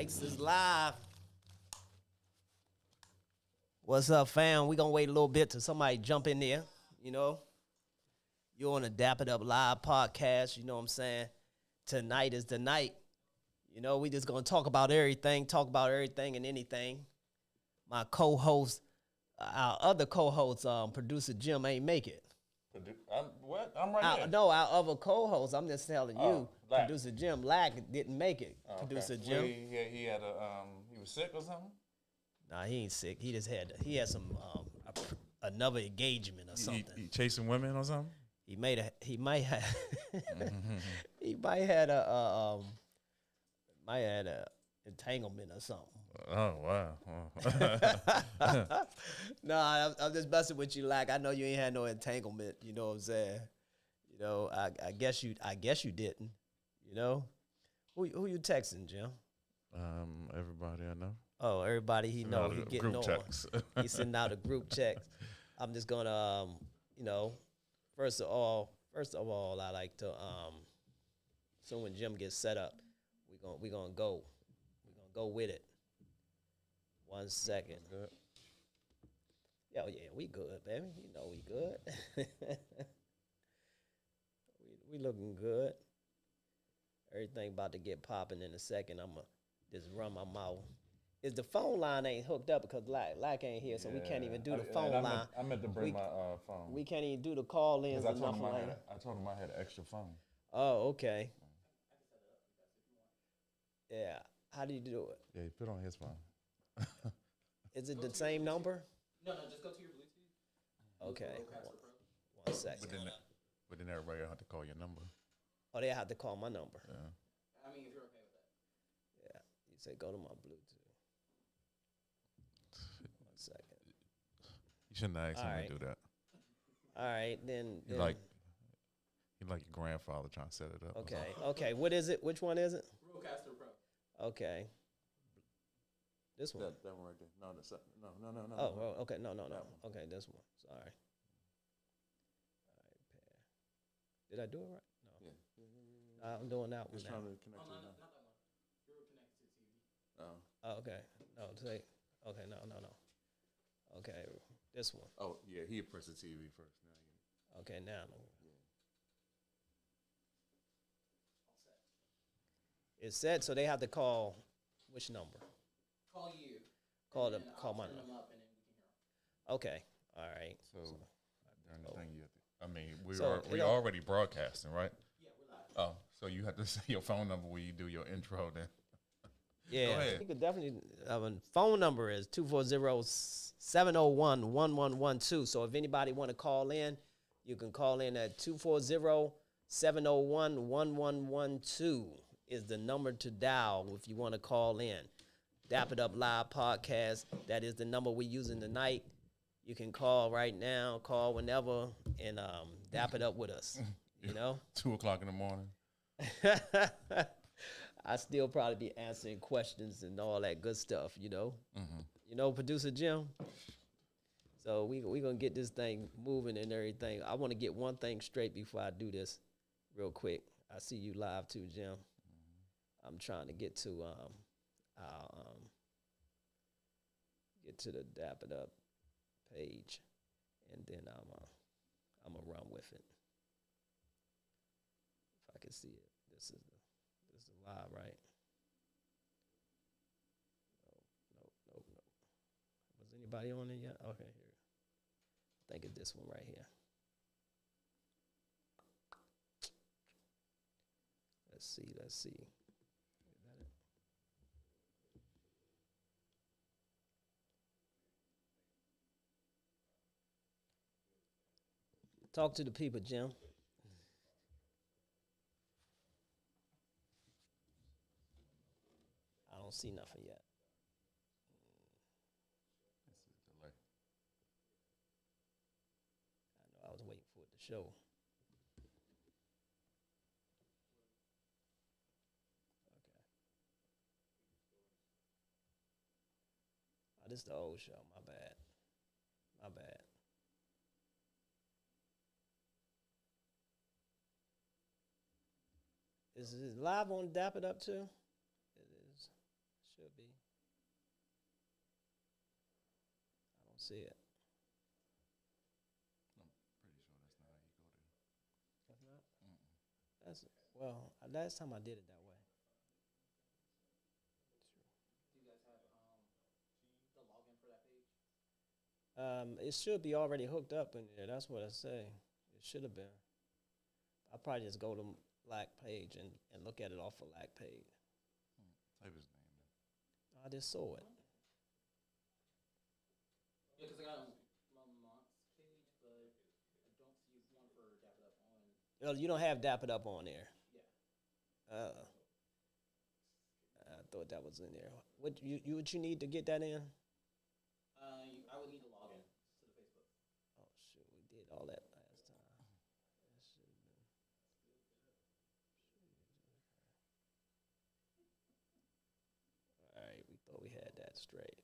Mics is live. What's up, fam? We gonna wait a little bit till somebody jump in there. You know, you're on a Dap It Up live podcast. You know what I'm saying? Tonight is the night. You know, we just gonna talk about everything and anything. My co-host, our other co-host, producer Jim ain't make it. What? I'm right here. No, our other co-host. I'm just telling you, Lack. producer Jim Lack didn't make it. Oh, producer okay. Jim. Well, he had a he was sick or something. Nah, he ain't sick. He had some another engagement or something. He chasing women or something. He might have he might had a entanglement or something. Oh wow. Nah, I'm just messing with you, like I know you ain't had no entanglement. You know what I'm saying? You know, I guess you didn't. You know, who you texting, Jim? Everybody I know. Oh, everybody he know he getting on. Checks. He's sending out a group checks. I'm just gonna you know, first of all, I like to so when Jim gets set up, we gonna go with it. 1 second. Good. Yeah, we good, baby. You know we good. we looking good. Everything about to get popping in a second. I'ma just run my mouth. Is the phone line ain't hooked up because Lack ain't here, so we can't even do the phone line. I meant to bring my phone. We can't even do the call ins. I told him I had an extra phone. Oh, okay. Yeah. How do you do it? Yeah, he put on his phone. Is it the same number? No, just go to your Bluetooth. Okay. 1 second. But then everybody will have to call your number. Oh, they have to call my number. Yeah. I mean, if you're okay with that. Yeah. You say go to my Bluetooth. 1 second. You shouldn't have asked him Alright. to do that. All right, then. He like your grandfather trying to set it up. Okay. What is it? Which one is it? Rodecaster Pro. Okay. This one. That one right there. No, that's no. Oh, okay. No. Okay, this one. Sorry. All right, pair. Did I do it right? No. Yeah. I'm doing that one Just now. trying to connect to it Not that one. You're connected to the TV. now. Oh, okay. No, say. Okay, no. Okay, this one. Oh, yeah, he pressed the TV first. Now Okay, now. It's set, so they have to call which number? Call you. Call and them. then Call I'll my turn number. them up and then we can hear them. Okay. All right. So during the thing, you have to. I mean, So, we already broadcasting, right? Yeah, we're live. Oh, so you have to say your phone number when you do your intro, then. Yeah, Go ahead. you could definitely. Phone number is 240-701-1112. So if anybody want to call in, you can call in at 240-701-1112 is the number to dial if you want to call in. Dap It Up Live Podcast. That is the number we're using tonight. You can call right now, call whenever, and dap it up with us. You know? 2:00 in the morning. I still probably be answering questions and all that good stuff, you know. Mm-hmm. You know, producer Jim. So we gonna get this thing moving and everything. I want to get one thing straight before I do this, real quick. I see you live too, Jim. Mm-hmm. I'm trying to get to the Dap It Up page, and then I'm gonna run with it. If I can see it, this is live, right? Nope. Was anybody on it yet? Okay, here. I think it's this one right here. Let's see. Is that it? Talk to the people, Jim. I don't see nothing yet. I know I was waiting for it to show. Okay. Oh, this is the old show. My bad. Is it live on Dap It Up too? It is. see it. I'm pretty sure that's not how you go there. That's not. That's well. Last time I did it that way. Do you guys have the login for that page? It should be already hooked up in there. That's what I say. It should have been. I'll probably just go to Lack page and look at it off of Lack page. Type his name in. I just saw it. Yeah, because I got my Mont's page, but I don't see one for Dap It Up on. Oh, you don't have Dap It Up on there. Yeah. I thought that was in there. What you need to get that in? I would need to log in to the Facebook. Oh shoot, we did all that last time. That should have been. All right, we thought we had that straight.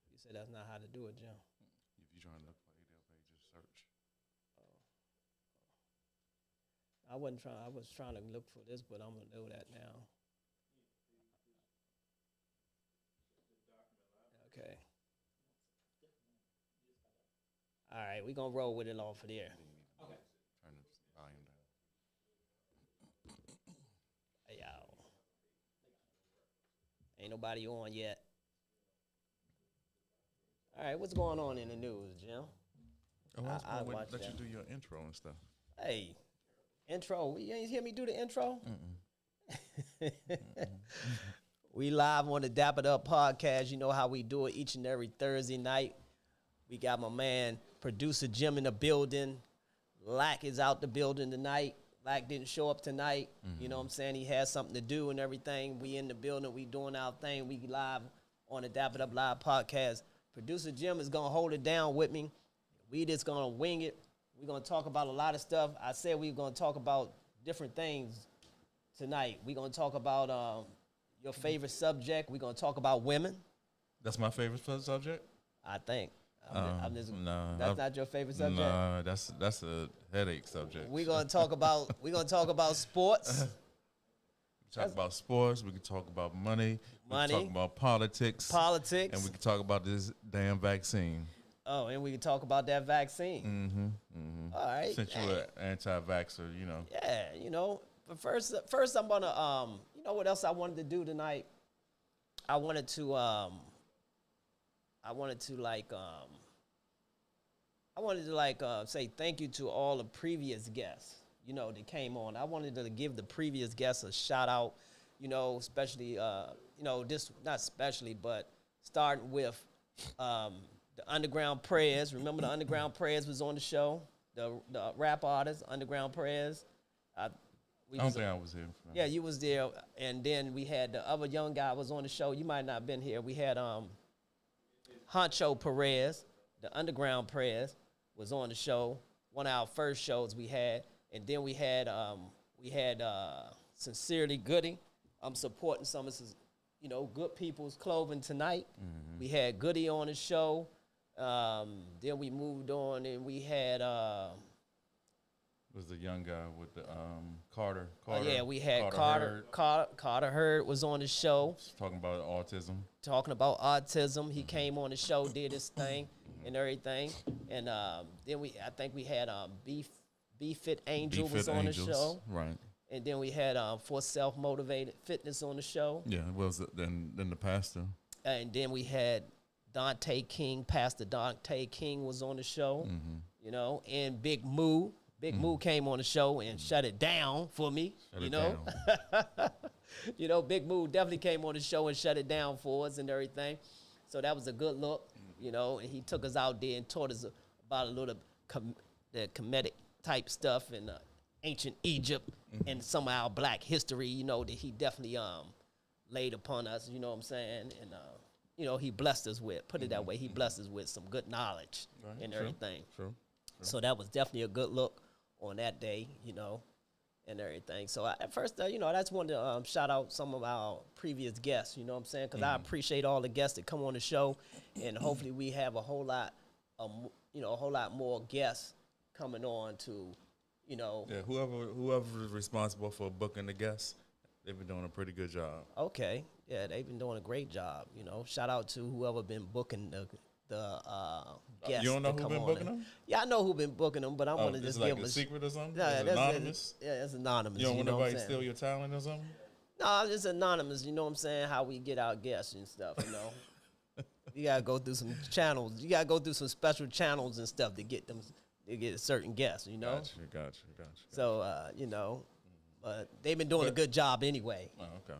You said that's not how to do it, Jim. If you're trying to look for ADL page, just search. I wasn't trying. I was trying to look for this, but I'm gonna know that now. Okay. All right, we gonna roll with it off of there. Okay. Turn the volume down. Hey, y'all. Ain't nobody on yet. All right, what's going on in the news, Jim? Oh, I was I gonna watched let you that. do your intro and stuff. Hey, intro. You ain't hear me do the intro? We live on the Dap It Up podcast. You know how we do it each and every Thursday night. We got my man, producer Jim in the building. Lack is out the building tonight. Lack didn't show up tonight. You know what I'm saying? He has something to do and everything. We in the building. We doing our thing. We live on the Dap It Up Live podcast. Producer Jim is going to hold it down with me. We just going to wing it. We're going to talk about a lot of stuff. I said we're going to talk about different things tonight. We're going to talk about your favorite subject. We're going to talk about women, That's my favorite subject. I think. No, That's not your favorite subject? No, that's a headache subject. We're going to talk about sports. We can talk about sports. We can talk about money. We Money. can talk about politics. Politics. And we can talk about this damn vaccine. Oh, and we can talk about that vaccine. All right. Since you're an anti-vaxxer, you know. Yeah, you know. But first I'm gonna you know what else I wanted to do tonight? I wanted to say thank you to all the previous guests, you know, that came on. I wanted to give the previous guests a shout out, you know, especially you know, this not especially, but starting with the Underground Prayers. Remember the Underground Prayers was on the show? The rap artist, Underground Prayers. I don't think I was here. Yeah, you was there. And then we had the other young guy was on the show. You might not have been here. We had Honcho Perez, the Underground Prayers, was on the show. One of our first shows we had. And then we had Sincerely Goody. I'm supporting some of his, you know, Good People's Clothing tonight. We had Goody on the show. Then we moved on and we had Was the young guy with the Carter? yeah, we had Carter Hurd was on the show Talking about autism. talking about autism. He came on the show, did his thing and everything. And then I think we had B Fit Angel was on the show. Right. And then we had For Self Motivated Fitness on the show. Yeah, it was then the pastor. And then we had Dante King, Pastor Dante King was on the show, you know, and Big Moo. Big Moo came on the show and shut it down for me, you know. You know, Big Moo definitely came on the show and shut it down for us and everything. So that was a good look, you know, and he took us out there and taught us about a little the comedic type stuff in ancient Egypt and some of our black history, you know, that he definitely laid upon us, you know what I'm saying? And, you know, he blessed us with, put it that way, he blessed us with some good knowledge and everything. True. So that was definitely a good look on that day, you know, and everything. So at first, you know, I just wanted to shout out some of our previous guests, you know what I'm saying? Because I appreciate all the guests that come on the show, and hopefully we have a whole lot, you know, a whole lot more guests coming on to, you know. Yeah, whoever is responsible for booking the guests, They've been doing a pretty good job. Okay, yeah, they've been doing a great job. Shout out to whoever been booking the guests. You don't know to who come been on booking and- them? Yeah, I know who been booking them, but I want to It's just like give them a secret or something? Yeah, It's anonymous? It's anonymous. You don't want know what I'm nobody to saying? steal your talent or something? No, it's just anonymous. You know what I'm saying? How we get our guests and stuff. You gotta go through some channels. You gotta go through some special channels and stuff to get them to get certain guests. Gotcha. So but they've been doing a good job anyway. Oh, okay.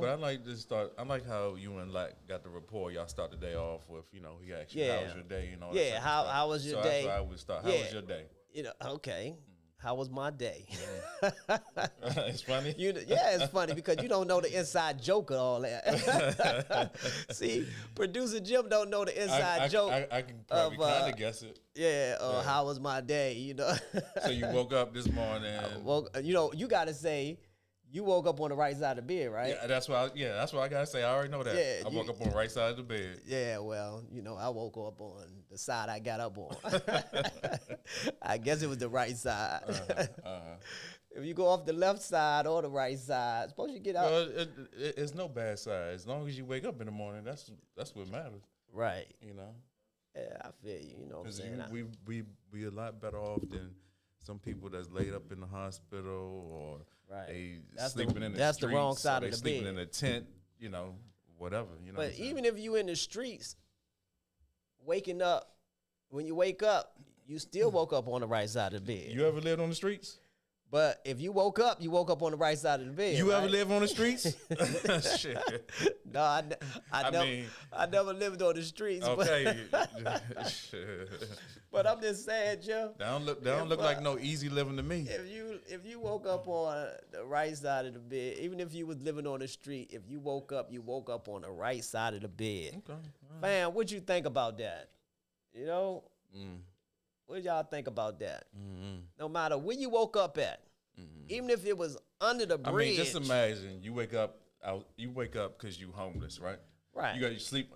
But I like to start. I like how you and got the rapport. Y'all start the day off with, he asked you, Yeah. how was your day? And all Yeah, that type of how- stuff. how was your so day? That's how I would start. How Yeah. was your day? Okay. How was my day? It's funny. Yeah, it's funny because you don't know the inside joke of all that. See, producer Jim don't know the inside joke. I can probably kind of guess it. Yeah, how was my day? So you woke up this morning. Well, you got to say you woke up on the right side of the bed, right? Yeah, that's what I gotta say. I already know that. Yeah, I woke up on the right side of the bed. Yeah, well, I woke up on the side I got up on. I guess it was the right side. If you go off the left side or the right side, suppose you get out. Well, it's no bad side. As long as you wake up in the morning, that's what matters. Right. Yeah, I feel you. You know what I'm Because saying? we a lot better off than some people that's laid up in the hospital or they sleeping in the that's streets. the wrong side or of the sleeping bed. in a tent. Whatever. But even if you in the streets, waking up, when you wake up, you still woke up on the right side of the bed. You ever lived on the streets? But if you woke up on the right side of the bed. You right? ever live on the streets? Shit. No, I never lived on the streets. Okay. But I'm just saying, Jim. They don't look like no easy living to me. If you woke up on the right side of the bed, even if you was living on the street, if you woke up on the right side of the bed. Okay. Man, what you think about that? What y'all think about that? Mm-hmm. No matter where you woke up at, even if it was under the bridge. I mean, just imagine you wake up because you homeless, right? Right. You sleep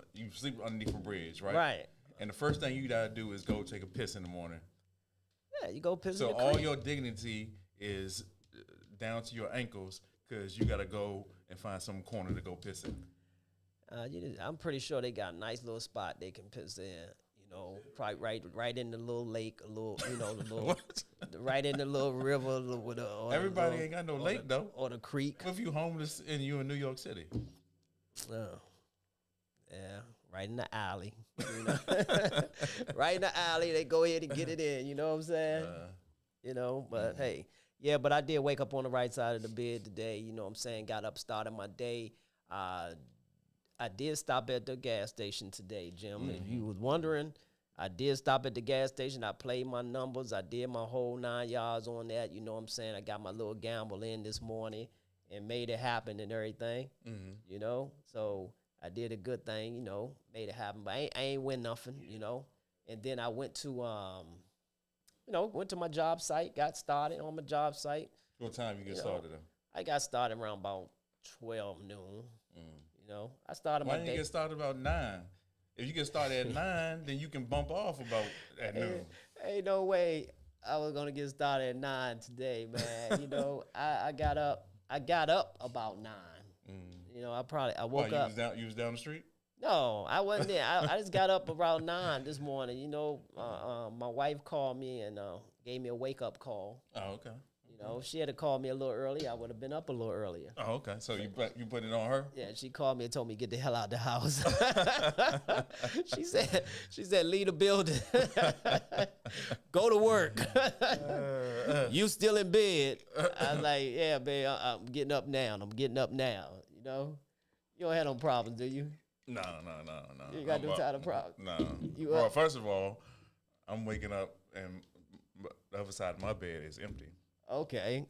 underneath a bridge, right? Right. And the first thing you gotta do is go take a piss in the morning. Yeah, you go piss in So the all creek. your dignity is down to your ankles because you gotta go and find some corner to go piss in. I'm pretty sure they got a nice little spot they can piss in. Probably right in the little lake, the little, right in the little river. Everybody ain't got no lake though. Or the creek. What if you homeless and you in New York City? Yeah, right in the alley. Right in the alley, they go ahead and get it in. You know what I'm saying? But hey, yeah, but I did wake up on the right side of the bed today. You know what I'm saying? Got up, started my day. I did stop at the gas station today, Jim. If you was wondering, I did stop at the gas station. I played my numbers. I did my whole 9 yards on that. You know what I'm saying? I got my little gamble in this morning and made it happen and everything. So I did a good thing, made it happen. But I ain't win nothing, And then I went to, went to my job site, got started on my job site. What time you get started though? I got started around about 12 noon. I started Why my didn't day. you get started about 9? If you get started at 9, then you can bump off about at noon. Ain't no way I was gonna get started at 9 today, man. I got up about 9. I woke up. You was down the street? No, I wasn't there. I just got up around 9 this morning. My wife called me and gave me a wake up call. Oh, okay. If she had to call me a little early, I would have been up a little earlier. Oh, okay. So you put it on her? Yeah, she called me and told me get the hell out the house. she said leave the building, go to work. You still in bed? I was like, yeah, babe, I'm getting up now. You don't have no problems, do you? No. You ain't got no kind of problem. No. Well, first of all, I'm waking up and the other side of my bed is empty. Okay.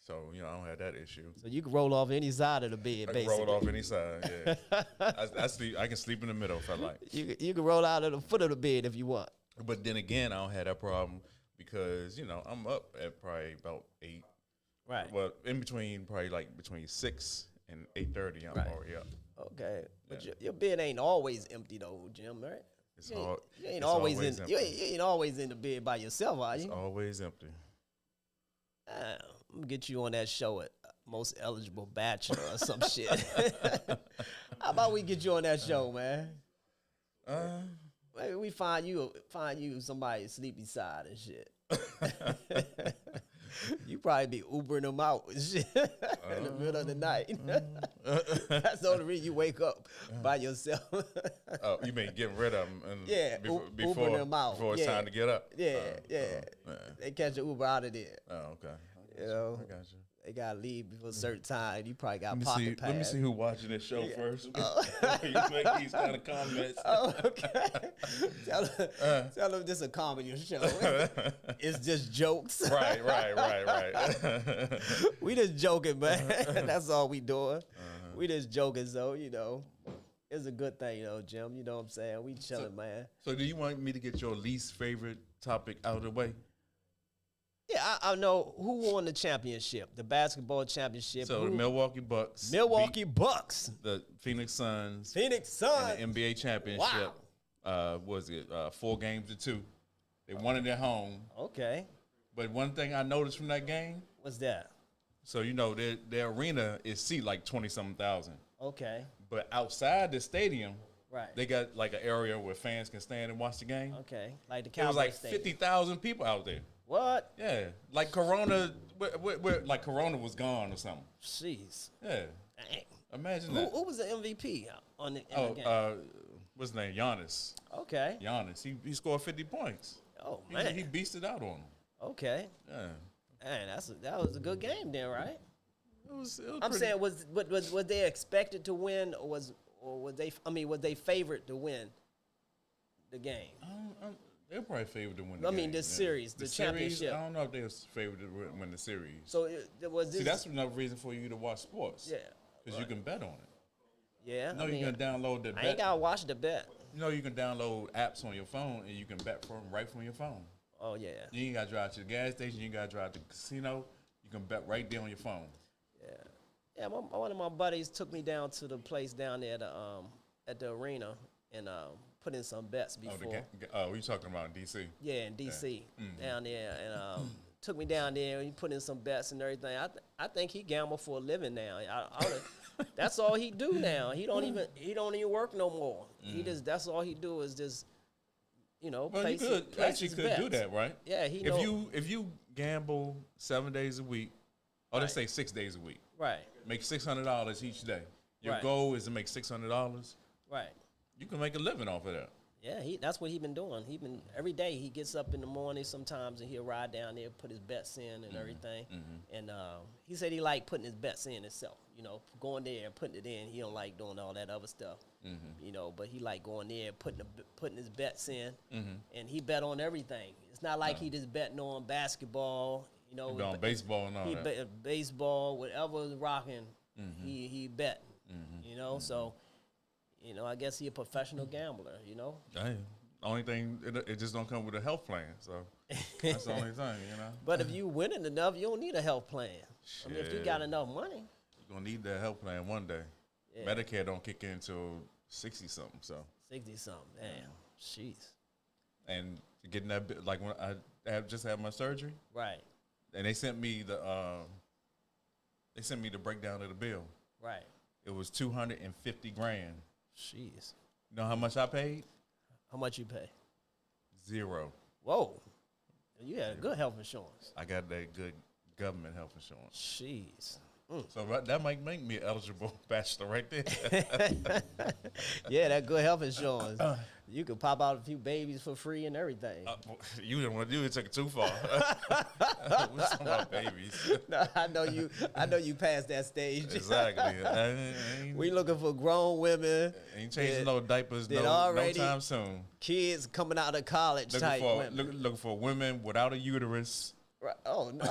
So, I don't have that issue. So you can roll off any side of the bed, I can basically. roll it off any side, yeah. I can sleep in the middle if I like. You can roll out of the foot of the bed if you want. But then again, I don't have that problem because, I'm up at probably about 8. Right. Well, in between, probably like between 6 and 8:30, I'm already up. Okay. But your bed ain't always empty, though, Jim, right? You ain't it's always always in. empty. You ain't always in the bed by yourself, are you? It's always empty. I'm gonna get you on that show at most eligible bachelor or some shit. How about we get you on that show, man? Maybe we find you somebody sleep beside and shit. You probably be Ubering them out and shit in the middle of the night. That's the only reason you wake up by yourself. Oh, you mean get rid of them? Yeah, before them out. Before it's time to get up. Yeah. They catch an Uber out of there. Oh, okay. You know, I got you. they gotta leave before a certain time. You probably got Let pocket pass. me see who watching this show first. You make these kind of comments. Oh, okay. Tell them this is a comedy show. It's just jokes. Right. We just joking, man. That's all we doing. We just joking, so you know, it's a good thing, Jim. You know what I'm saying? We chilling, man. So, do you want me to get your least favorite topic out of the way? Yeah, I know who won the championship, the basketball championship. So the Milwaukee Bucks. Bucks. The Phoenix Suns. And the NBA championship. Wow. Was it 4 games to 2? They won it at home. Okay. But one thing I noticed from that game. What's that? So, their arena is seat like 20-something thousand. Okay. But outside the stadium, right, they got like an area where fans can stand and watch the game. Okay. Like the Cowboys. It was like 50,000 people out there. What? Yeah, like Corona, like Corona was gone or something. Jeez. Yeah. Dang. Imagine that. Who was the MVP on the game? What's his name? Giannis. Okay. Giannis. He scored 50 points. Oh man. He beasted out on him. Okay. Yeah. Man, that was a good game then, right? It was I'm saying was they expected to win or was they favored to win the game? They're probably favored to win the game. I mean, this series, the championship. Series, I don't know if they was favored to win the series. So was this... See, that's another reason for you to watch sports. Yeah. Because you can bet on it. Yeah. You can download the bet. I ain't got to watch the bet. You can download apps on your phone and you can bet right from your phone. Oh, yeah. You ain't got to drive to the gas station. You ain't got to drive to the casino. You can bet right there on your phone. Yeah. Yeah, one of my buddies took me down to the place down there at the arena and put in some bets before. Oh, you talking about in D.C.? Yeah, in D.C. Yeah. Mm-hmm. Down there. And took me down there and he put in some bets and everything. I think he gamble for a living now. That's all he do now. He don't even work no more. That's all he do is just, well, place you could do that, right? Yeah, if you gamble 7 days a week, or let's say 6 days a week, right? Make $600 each day. Your goal is to make $600. Right. You can make a living off of that. Yeah, that's what he been doing. Every day he gets up in the morning sometimes and he'll ride down there, put his bets in and everything. Mm-hmm. And he said he liked putting his bets in himself. Going there and putting it in. He don't like doing all that other stuff. Mm-hmm. But he like going there and putting his bets in. Mm-hmm. And he bet on everything. It's not like he just betting on basketball. He bet on baseball and all that. He bet baseball, whatever was rocking. Mm-hmm. He bet. Mm-hmm. So. I guess he a professional gambler, Damn. Only thing, it just don't come with a health plan, so that's the only thing, But if you winning enough, you don't need a health plan. Shit. If you got enough money. You're going to need that health plan one day. Yeah. Medicare don't kick in until 60-something, so. 60-something, damn. Jeez. And getting that, like when I just had my surgery. Right. And they sent me the breakdown of the bill. Right. It was $250,000. Jeez. You know how much I paid? How much you pay? 0. Whoa. You had good health insurance. I got that good government health insurance. Jeez. So that might make me eligible bachelor right there. Yeah, that good health insurance. You could pop out a few babies for free and everything. You didn't want to do it. Took it too far. We're talking about babies. No, I know you passed that stage. Exactly. We looking for grown women. Ain't changing no diapers no time soon. Kids coming out of college type women. Looking for women without a uterus. Right. Oh, no.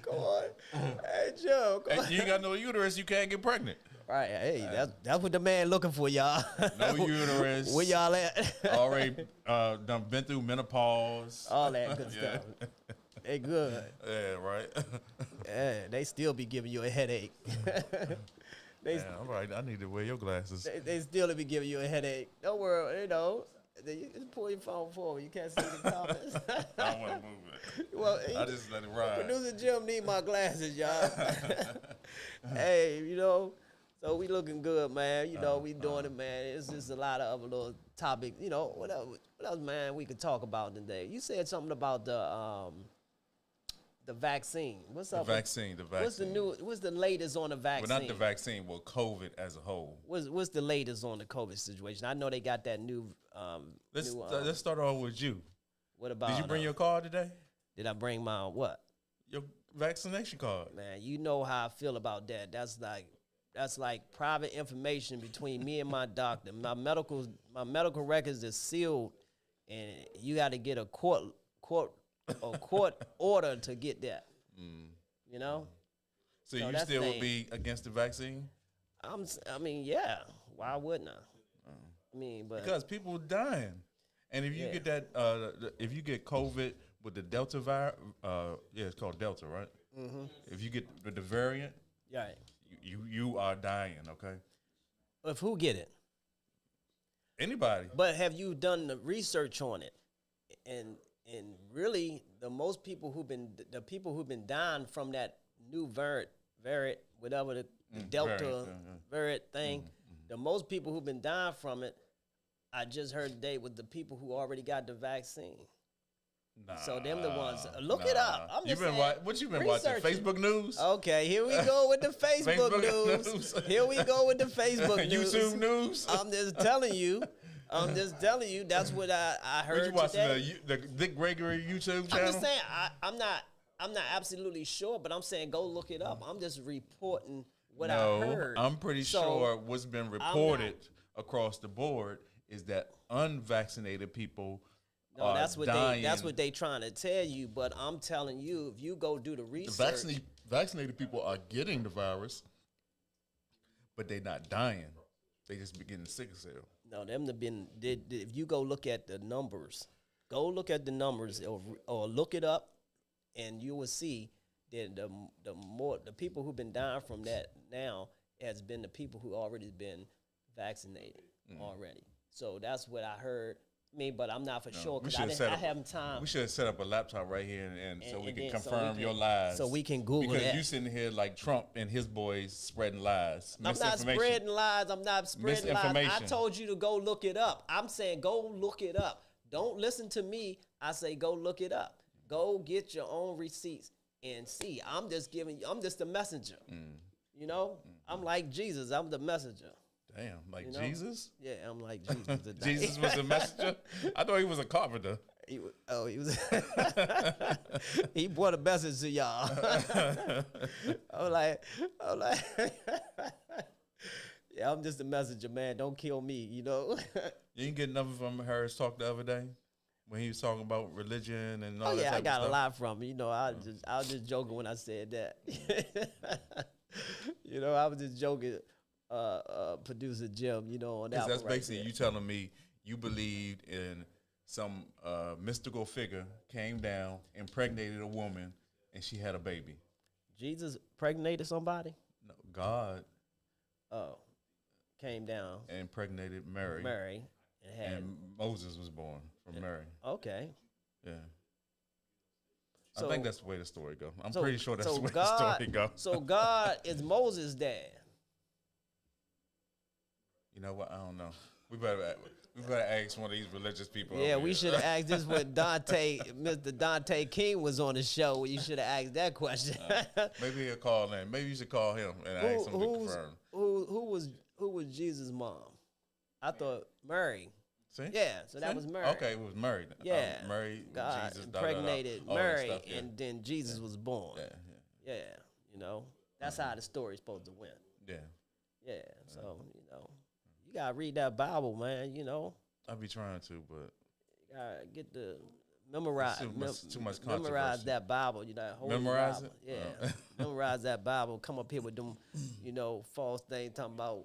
Go on. Hey, Joe. You ain't got no uterus, you can't get pregnant. Right. Hey, that's what the man looking for, y'all. No uterus. Where y'all at? Already been through menopause. All that good stuff. They good. Yeah, right. Yeah, they still be giving you a headache. All right, I need to wear your glasses. They still be giving you a headache. Don't worry, You can pull your phone forward. You can't see the comments. I don't want to move it. Well, I just let it ride. Producer Jim need my glasses, y'all. Hey, you know, so we looking good, man. You know, we doing it, man. It's just a lot of other little topics. You know, what else, man, we could talk about today? You said something about the vaccine. What's up? The vaccine. What's the latest on the vaccine? Well, not the vaccine, well, COVID as a whole. What's the latest on the COVID situation? I know they got that new. Let's start off with you. What about? Did you bring your card today? Did I bring my what? Your vaccination card. Man, you know how I feel about that. That's like private information between me and my doctor. My medical records is sealed, and you got to get a court order to get that. You know. So you still would be against the vaccine? I mean, yeah. Why wouldn't I? I mean, but because people are dying, and if you get that, if you get COVID with the Delta virus, it's called Delta, right? Mm-hmm. If you get the variant, right, you are dying. Okay. If who get it? Anybody. But have you done the research on it? And really, the people who've been dying from that new variant, whatever the Delta variant thing, the most people who've been dying from it, I just heard today, was the people who already got the vaccine. Nah, so them the ones. Look it up. I'm just saying, what you been watching? Facebook News? Okay, here we go with the Facebook news. Here we go with the Facebook news. YouTube news. I'm just telling you. That's what I heard. You watching today. the Dick Gregory YouTube channel? I'm just saying. I'm not absolutely sure, but I'm saying go look it up. I'm just reporting what I heard. I'm pretty sure what's been reported across the board is that unvaccinated people are dying. That's what they trying to tell you. But I'm telling you, if you go do the research, the vaccinated people are getting the virus, but they're not dying. They just be getting sick as hell. No, if you go look at the numbers, or look it up, and you will see that the people who've been dying from that now has been the people who already been vaccinated already. So that's what I heard. But I'm not for sure because I haven't time. We should have set up a laptop right here and so we can confirm your lies. So we can Google because that. You sitting here like Trump and his boys spreading lies. I'm not spreading lies. I'm not spreading lies. I told you to go look it up. I'm saying go look it up. Don't listen to me. I say go look it up. Go get your own receipts and see. I'm just the messenger. You know? I'm like Jesus. I'm the messenger. Damn, like Jesus? Yeah, I'm like Jesus. Jesus was a messenger? I thought he was a carpenter. He was. He brought a message to y'all. I'm like, yeah, I'm just a messenger, man. Don't kill me, you know. You didn't get nothing from Harris talk the other day when he was talking about religion and all that type of stuff? I got a lot from him. You know, I was just joking when I said that. You know, I was just joking. Producer Jim, you know, on that. That's right basically there. You telling me you believed in some mystical figure came down, impregnated a woman, and she had a baby. Jesus impregnated somebody? No, God. Oh, came down and impregnated Mary. And Moses was born from Mary. Okay. Yeah. So, I think that's the way the story goes. I'm pretty sure that's the way the story goes. So God is Moses' dad. You know what? I don't know. We better ask one of these religious people. Yeah, we should have asked this when Mr. Dante King was on the show. You should have asked that question. Maybe he'll call in. Maybe you should call him and ask him to confirm. Who was Jesus' mom? I thought Mary. See? Yeah, so that was Mary. Okay, it was Mary. Yeah, Mary. God Jesus impregnated Mary, and then Jesus was born. Yeah. You know, that's how the story's supposed to win. Yeah. So you know. You gotta read that Bible, man. You know. I be trying to, but you gotta get the memorize. Too much controversy. Memorize that Bible. You know, memorize Bible. it. Yeah, memorize that Bible. Come up here with them, you know, false things talking about.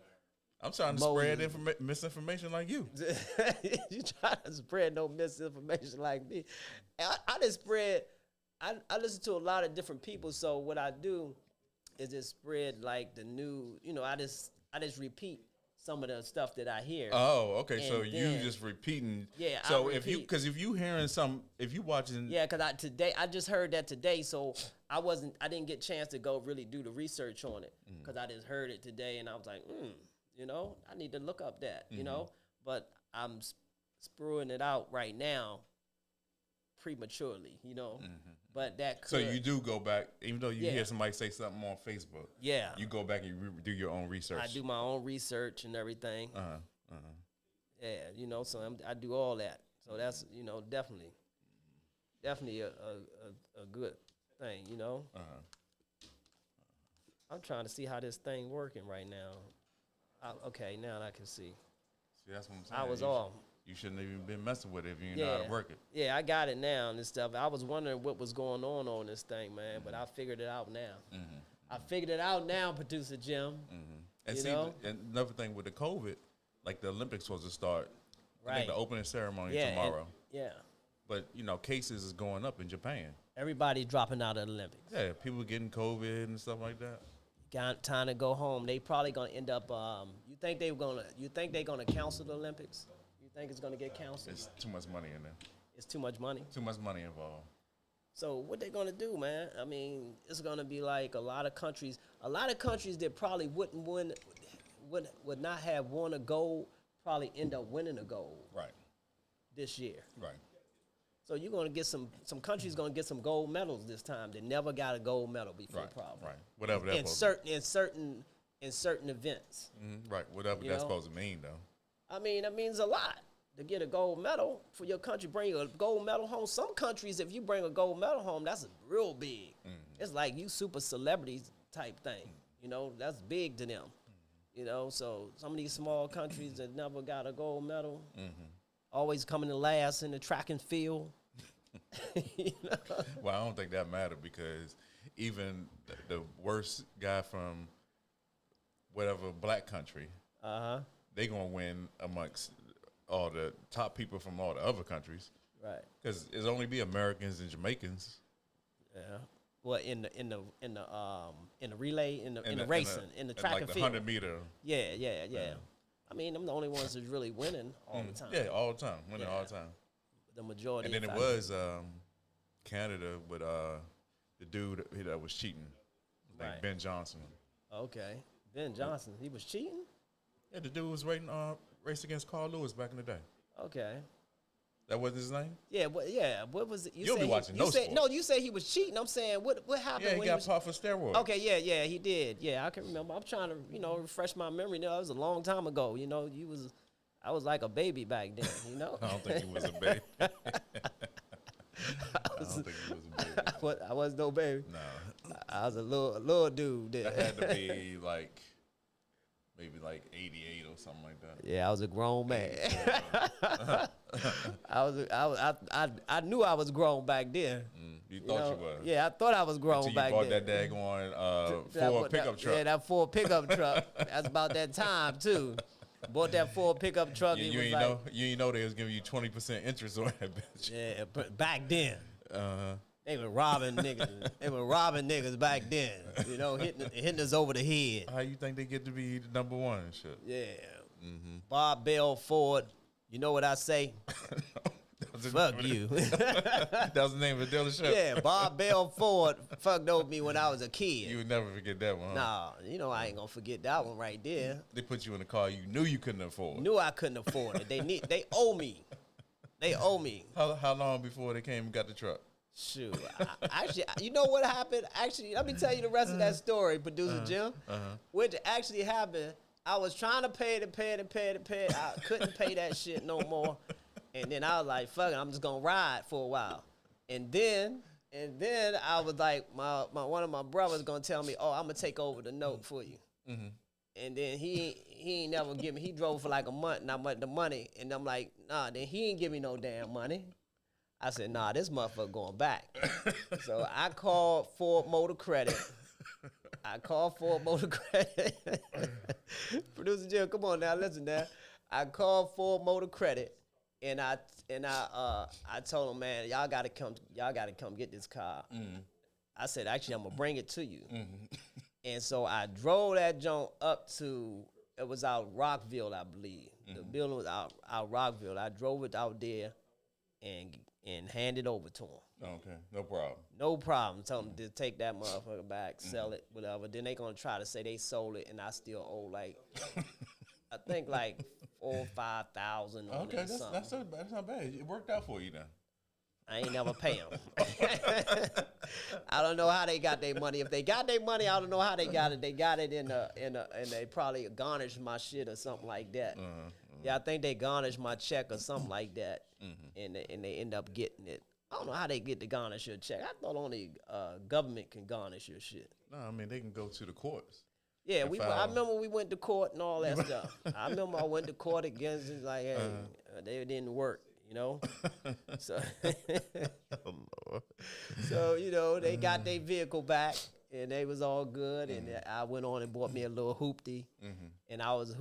I'm trying to spread misinformation like you. You trying to spread no misinformation like me? I just spread. I listen to a lot of different people, so what I do is just spread like the new. You know, I just repeat some of the stuff that I hear. Oh, okay. And So then- you just repeating. Yeah, So I if you, repeat. because if you hearing some, if you watching, Yeah, because I just heard that today, so I didn't get a chance to go really do the research on it because I just heard it today, and I was like, you know, I need to look up that, you know, but I'm spewing it out right now prematurely, you know, but that could. so you do go back, even though you Yeah. hear somebody say something on Facebook. Yeah, You go back and you do your own research. I do my own research and everything. Yeah, you know, so I do all that. So that's, you know, definitely a good thing, you know. I'm trying to see how this thing working right now. Okay, now I can see. See, that's what I'm saying. I was you off. You shouldn't even been messing with it if you didn't know how to work it. Yeah, I got it now and stuff. I was wondering what was going on this thing, man, but I figured it out now. I figured it out now, Producer Jim. And You see, know? and another thing with the COVID, like the Olympics supposed to start. I Right. think the opening ceremony Yeah, and- tomorrow. yeah. But you know, cases is going up in Japan. Everybody dropping out of the Olympics. Yeah, people getting COVID and stuff like that. Got time to go home. They probably gonna end up. You think they're gonna cancel the Olympics? You think it's gonna get canceled? It's too much money in there. It's too much money. Too much money involved. So what they gonna do, man? I mean, it's gonna be like a lot of countries that probably wouldn't win, would not have won a gold, probably end up winning a gold Right. this year. Right. So you're gonna get some countries gonna get some gold medals this time. They never got a gold medal before, Right. probably. Right. Whatever that's In supposed to certain events. Right. Whatever You that's know? supposed to mean, though. I mean, that means a lot to get a gold medal for your country. Bring a gold medal home. Some countries, if you bring a gold medal home, that's real big. It's like you super celebrities type thing. You know, that's big to them. You know, so some of these small countries that never got a gold medal, always coming in last in the track and field. You know? Well, I don't think that mattered because even the worst guy from whatever black country, they gonna win amongst all the top people from all the other countries. Right. Because it's only be Americans and Jamaicans. Yeah. Well, in the relay, in the racing, in the track like and the field. 100-meter. Yeah. I mean, I'm the only ones that's really winning all the time. Yeah, all the time, winning all the time. The majority. And then if it I- was Canada with the dude that was cheating, like Right. Ben Johnson. Okay. Ben Johnson, he was cheating? Yeah, the dude was race against Carl Lewis back in the day. Okay. That wasn't his name? Yeah, what was it? You'll said be he- watching you no said, sport. No, you say he was cheating. I'm saying, what happened Yeah, he when got was... popped for steroids. Okay, yeah, he did. Yeah, I can remember. I'm trying to, refresh my memory. That was a long time ago. I was like a baby back then, I don't think he was a baby. I don't think he was a baby. I was no baby. No. I was a little dude. That had to be like maybe like 88 or something like that. Yeah, I was a grown man. I knew I was grown back then. You thought you was. Yeah, I thought I was grown Until you back bought then. that daggone Ford pickup truck. Yeah, that Ford pickup truck. That's about that time too. Bought that Ford pickup truck. You ain't know they was giving you 20% interest on that bitch. Yeah, but back then. Uh-huh. They were robbing niggas. They were robbing niggas back then. Hitting us over the head. How you think they get to be the number one and shit? Yeah. Bob Bell Ford. You know what I say? Fuck you. That was the name of the dealership? Yeah, Bob Bell Ford fucked over me when I was a kid. You would never forget that one, huh? Nah, I ain't gonna forget that one right there. They put you in a car you knew you couldn't afford. Knew I couldn't afford it. They owe me. They owe me. How long before they came and got the truck? Shoot. Actually, you know what happened? Actually, let me tell you the rest of that story, Producer Jim. Which actually happened, I was trying to pay it. I couldn't pay that shit no more. And then I was like, fuck it, I'm just gonna ride for a while. And then I was like, one of my brothers gonna tell me, oh, I'm gonna take over the note for you. And then he ain't never give me, he drove for like a month, not much the money. And I'm like, nah, then he ain't give me no damn money. I said, nah, this motherfucker going back. So I called Ford Motor Credit. Producer Jim, come on now, listen now. I called Ford Motor Credit, and I told him, man, y'all gotta come get this car. I said, actually, I'm gonna bring it to you. And so I drove that joint up to It was out Rockville, I believe. The building was out Rockville. I drove it out there and handed over to them. Okay, no problem. No problem. Tell them to take that motherfucker back, sell it, whatever. Then they gonna try to say they sold it, and I still owe like, I think like 4,000 or 5,000 on Okay, it or something. that's not bad. It worked out for you then. I ain't never pay them. I don't know how they got their money. If they got their money, I don't know how they got it. They got it and they probably garnished my shit or something like that. Yeah, I think they garnished my check or something like that, and they end up getting it. I don't know how they get to garnish your check. I thought only government can garnish your shit. No, I mean they can go to the courts. Yeah, I remember we went to court and all that stuff. I remember I went to court against it, like, hey, they didn't work, you know? So, so you know, they got their vehicle back, and they was all good, and I went on and bought me a little hoopty, and I was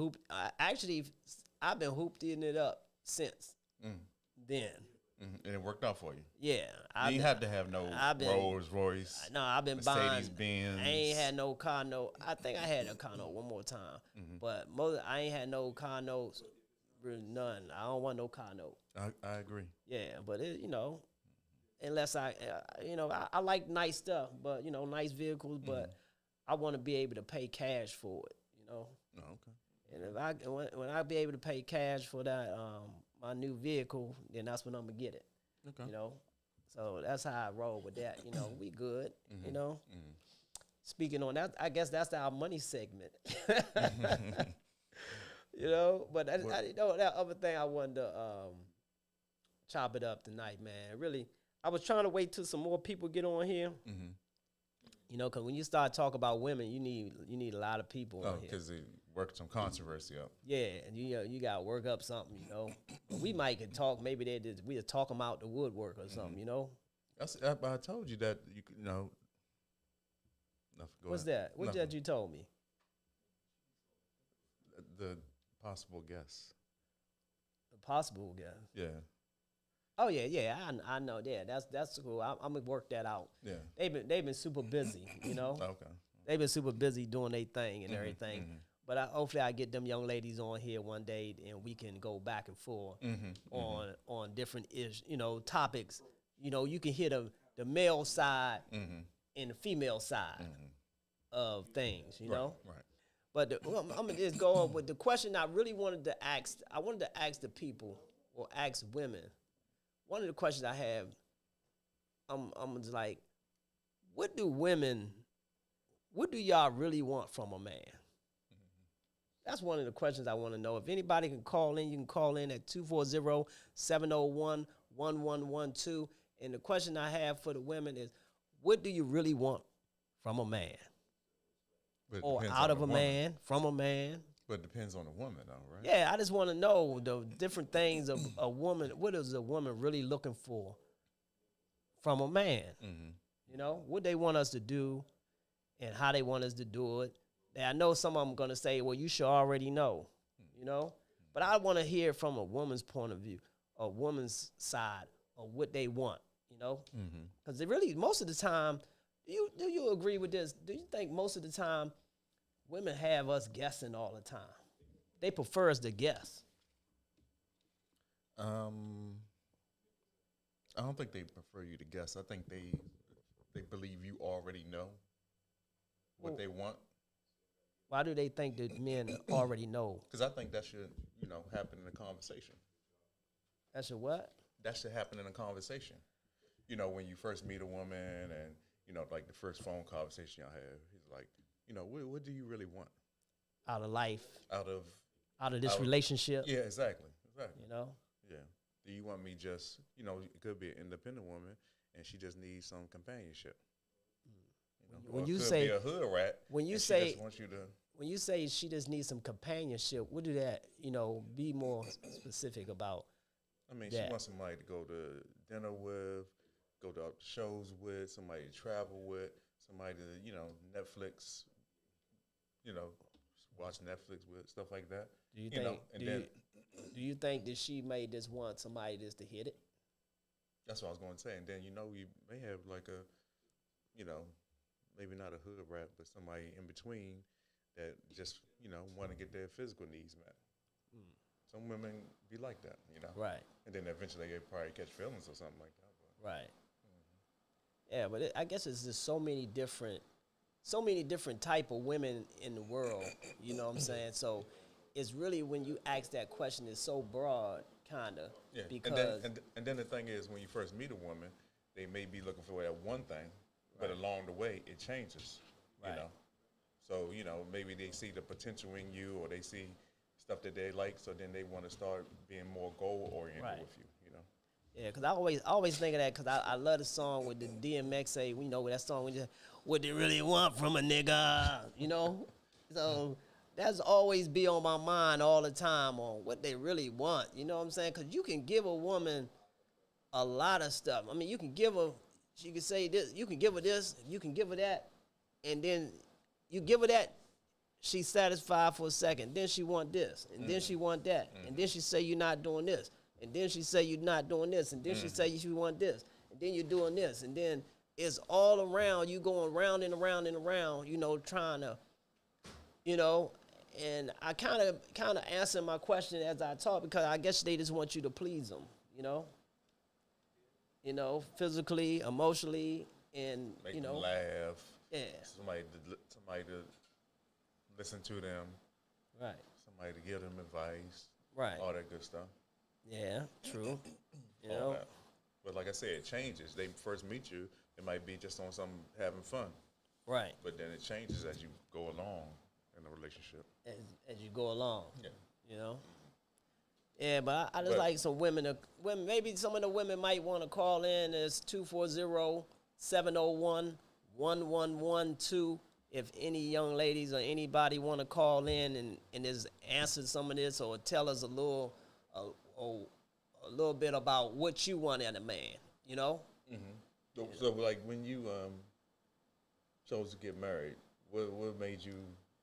actually, I've been hooptying it up since then. And it worked out for you. Yeah. You didn't have to have no Rolls Royce. No, I've been Mercedes buying. Benz. I ain't had no car note. I think I had a car note one more time. But I ain't had no car notes. Really none. I don't want no car note. I agree. Yeah, but it, you know, unless I like nice stuff, but, you know, nice vehicles, but I want to be able to pay cash for it, you know. Oh, okay. And if when I be able to pay cash for that my new vehicle, then that's when I'm gonna get it. Okay. You know, so that's how I roll with that. You know, we good. You know. Speaking on that, I guess that's our money segment. You know, but you know, that other thing I wanted to chop it up tonight, man. Really, I was trying to wait till some more people get on here. You know, because when you start talking about women, you need a lot of people on here. Because it worked some controversy up. Yeah, and you got to work up something, you know. We might can talk. Maybe we'll talk them out the woodwork or something, you know. I told you that you know. What's that? What's that you told me? The possible guess. The possible guess. Yeah. Oh yeah. I know. Yeah, that's cool. I'm gonna work that out. Yeah. They've been super busy, you know. Okay. They've been super busy doing their thing and everything. But hopefully I get them young ladies on here one day and we can go back and forth on different topics. You know, you can hear the male side and the female side of things, you know. Right. But I'm gonna just go on with the question I really wanted to ask. I wanted to ask the people or ask women. One of the questions I have, I'm just like, what do y'all really want from a man? That's one of the questions I want to know. If anybody can call in, you can call in at 240-701-1112. And the question I have for the women is, what do you really want from a man? Or out of a man, from a man? But it depends on the woman, though, right? Yeah, I just want to know the different things of a woman. What is a woman really looking for from a man? You know, what they want us to do and how they want us to do it. And I know some of them going to say, well, you should already know, you know. But I want to hear from a woman's point of view, a woman's side of what they want, you know. Because really, most of the time, do you agree with this? Do you think most of the time women have us guessing all the time? They prefer us to guess. I don't think they prefer you to guess. I think they believe you already know what they want. Why do they think that men already know? Because I think that should, happen in a conversation. That should what? That should happen in a conversation. You know, when you first meet a woman and, like the first phone conversation y'all have, he's like, what do you really want? Out of life. Out of this relationship. Yeah, exactly. You know? Yeah. Do you want me just, it could be an independent woman and she just needs some companionship. When you say be a hood rat, when you say she just needs some companionship, what do that, be more specific about? I mean, she wants somebody to go to dinner with, go to shows with, somebody to travel with, somebody to, Netflix, watch Netflix with, stuff like that. Do you think? Do you think that she may just want somebody just to hit it? That's what I was going to say. And then you may have like a, maybe not a hood rat, but somebody in between that just want to get their physical needs met. Some women be like that, Right. and then eventually they probably catch feelings or something like that. But. Right. Yeah, but I guess it's just so many different type of women in the world. You know what I'm saying? So it's really, when you ask that question, it's so broad, kind of. Yeah, Because and then the thing is, when you first meet a woman, they may be looking for that one thing, but along the way, it changes. Right. So maybe they see the potential in you, or they see stuff that they like, so then they want to start being more goal oriented Right. with you. Yeah, because I always think of that, because I love the song with the DMX say, with that song, what they really want from a nigga, So that's always be on my mind all the time, on what they really want, you know what I'm saying? Because you can give a woman a lot of stuff. I mean, you can give her, she can say this, you can give her this, you can give her that, and then you give her that, she's satisfied for a second, then she want this, and then she want that, and then she say you're not doing this. And then she say you're not doing this, and then she say you want this, and then you're doing this, and then it's all around, you going round and around and around, trying to, and I kind of answer my question as I talk, because I guess they just want you to please them, physically, emotionally, and Make them laugh. Yeah. Somebody to listen to them. Right. Somebody to give them advice. Right. All that good stuff. Yeah, true. All that. But like I said, it changes. They first meet you, it might be just on some having fun. Right. But then it changes as you go along in the relationship. As you go along. Yeah. Yeah, but I just like some women. Maybe some of the women might want to call in. It's 240-701-1112. If any young ladies or anybody want to call in and just answer some of this, or tell us a little bit about what you want in a man, Mm-hmm. So like when you chose to get married, what made you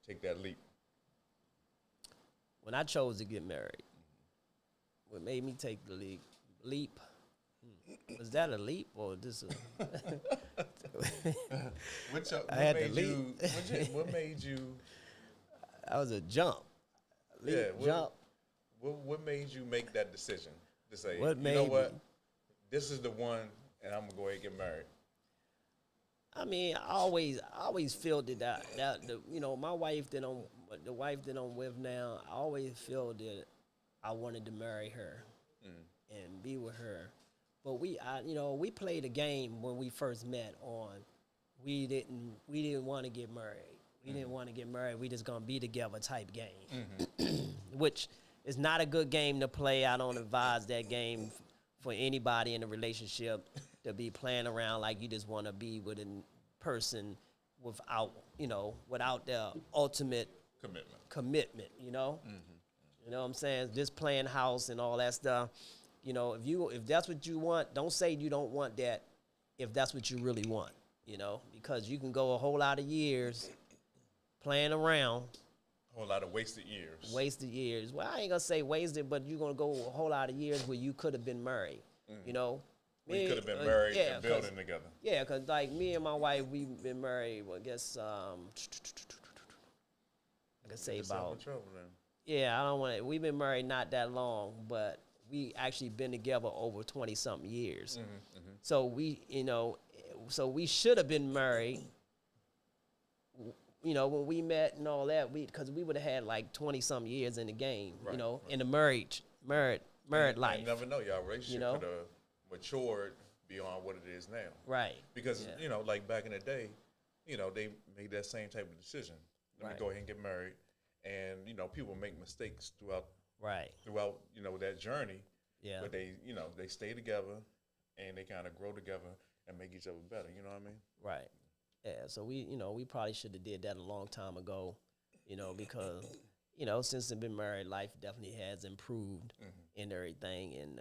take that leap? When I chose to get married, what made me take the leap? Was that a leap or just a... What made you? That was a jump. Jump. What made you make that decision to say, What you know made what, me? this is the one, and I'm gonna go ahead and get married? I mean, I always felt that my wife the wife that I'm with now, I always felt that I wanted to marry her and be with her. But we played a game when we first met on. We didn't want to get married. We didn't want to get married. We just gonna be together type game, which is not a good game to play. I don't advise that game for anybody in a relationship to be playing around like you just want to be with a person without the ultimate commitment. You know what I'm saying? Just playing house and all that stuff. If that's what you want, don't say you don't want that. If that's what you really want, because you can go a whole lot of years playing around. A whole lot of wasted years. Well, I ain't gonna say wasted, but you're gonna go a whole lot of years where you could have been married. We could have been married and building together. Yeah, because like me and my wife, we've been married. Well, I guess I could say about. Yeah, I don't want to. We've been married not that long, but we actually been together over 20-something years. So we should have been married. When we met and all that, because we would have had like 20-something years in the game. Right, in the married life. You never know, y'all relationship could have matured beyond what it is now. Right. Because like back in the day, they made that same type of decision. Let me go ahead and get married, and people make mistakes throughout that journey. Yeah. But they stay together, and they kind of grow together and make each other better. You know what I mean? Right. Yeah. So we probably should have did that a long time ago, because since they've been married, life definitely has improved in everything, and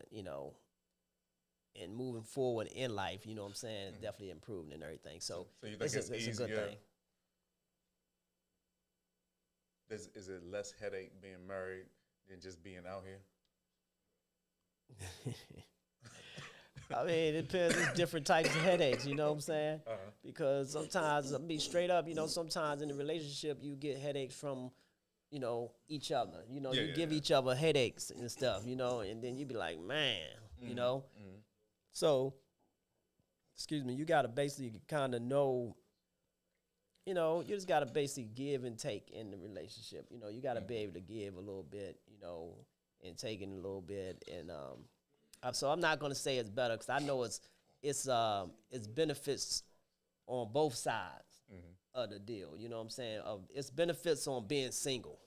and moving forward in life, what I'm saying, it's definitely improved in everything. So you think it's easier? A good thing. Is it less headache being married than just being out here? I mean, it depends. There's different types of headaches, you know what I'm saying? Because sometimes, I'll be straight up, sometimes in a relationship, you get headaches from, each other. You give each other headaches and stuff, and then you be like, man, So, excuse me, you got to basically kind of know, you just got to basically give and take in the relationship. You got to be able to give a little bit, and take in a little bit. And so I'm not going to say it's better because I know it's benefits on both sides of the deal. You know what I'm saying? It's benefits on being single.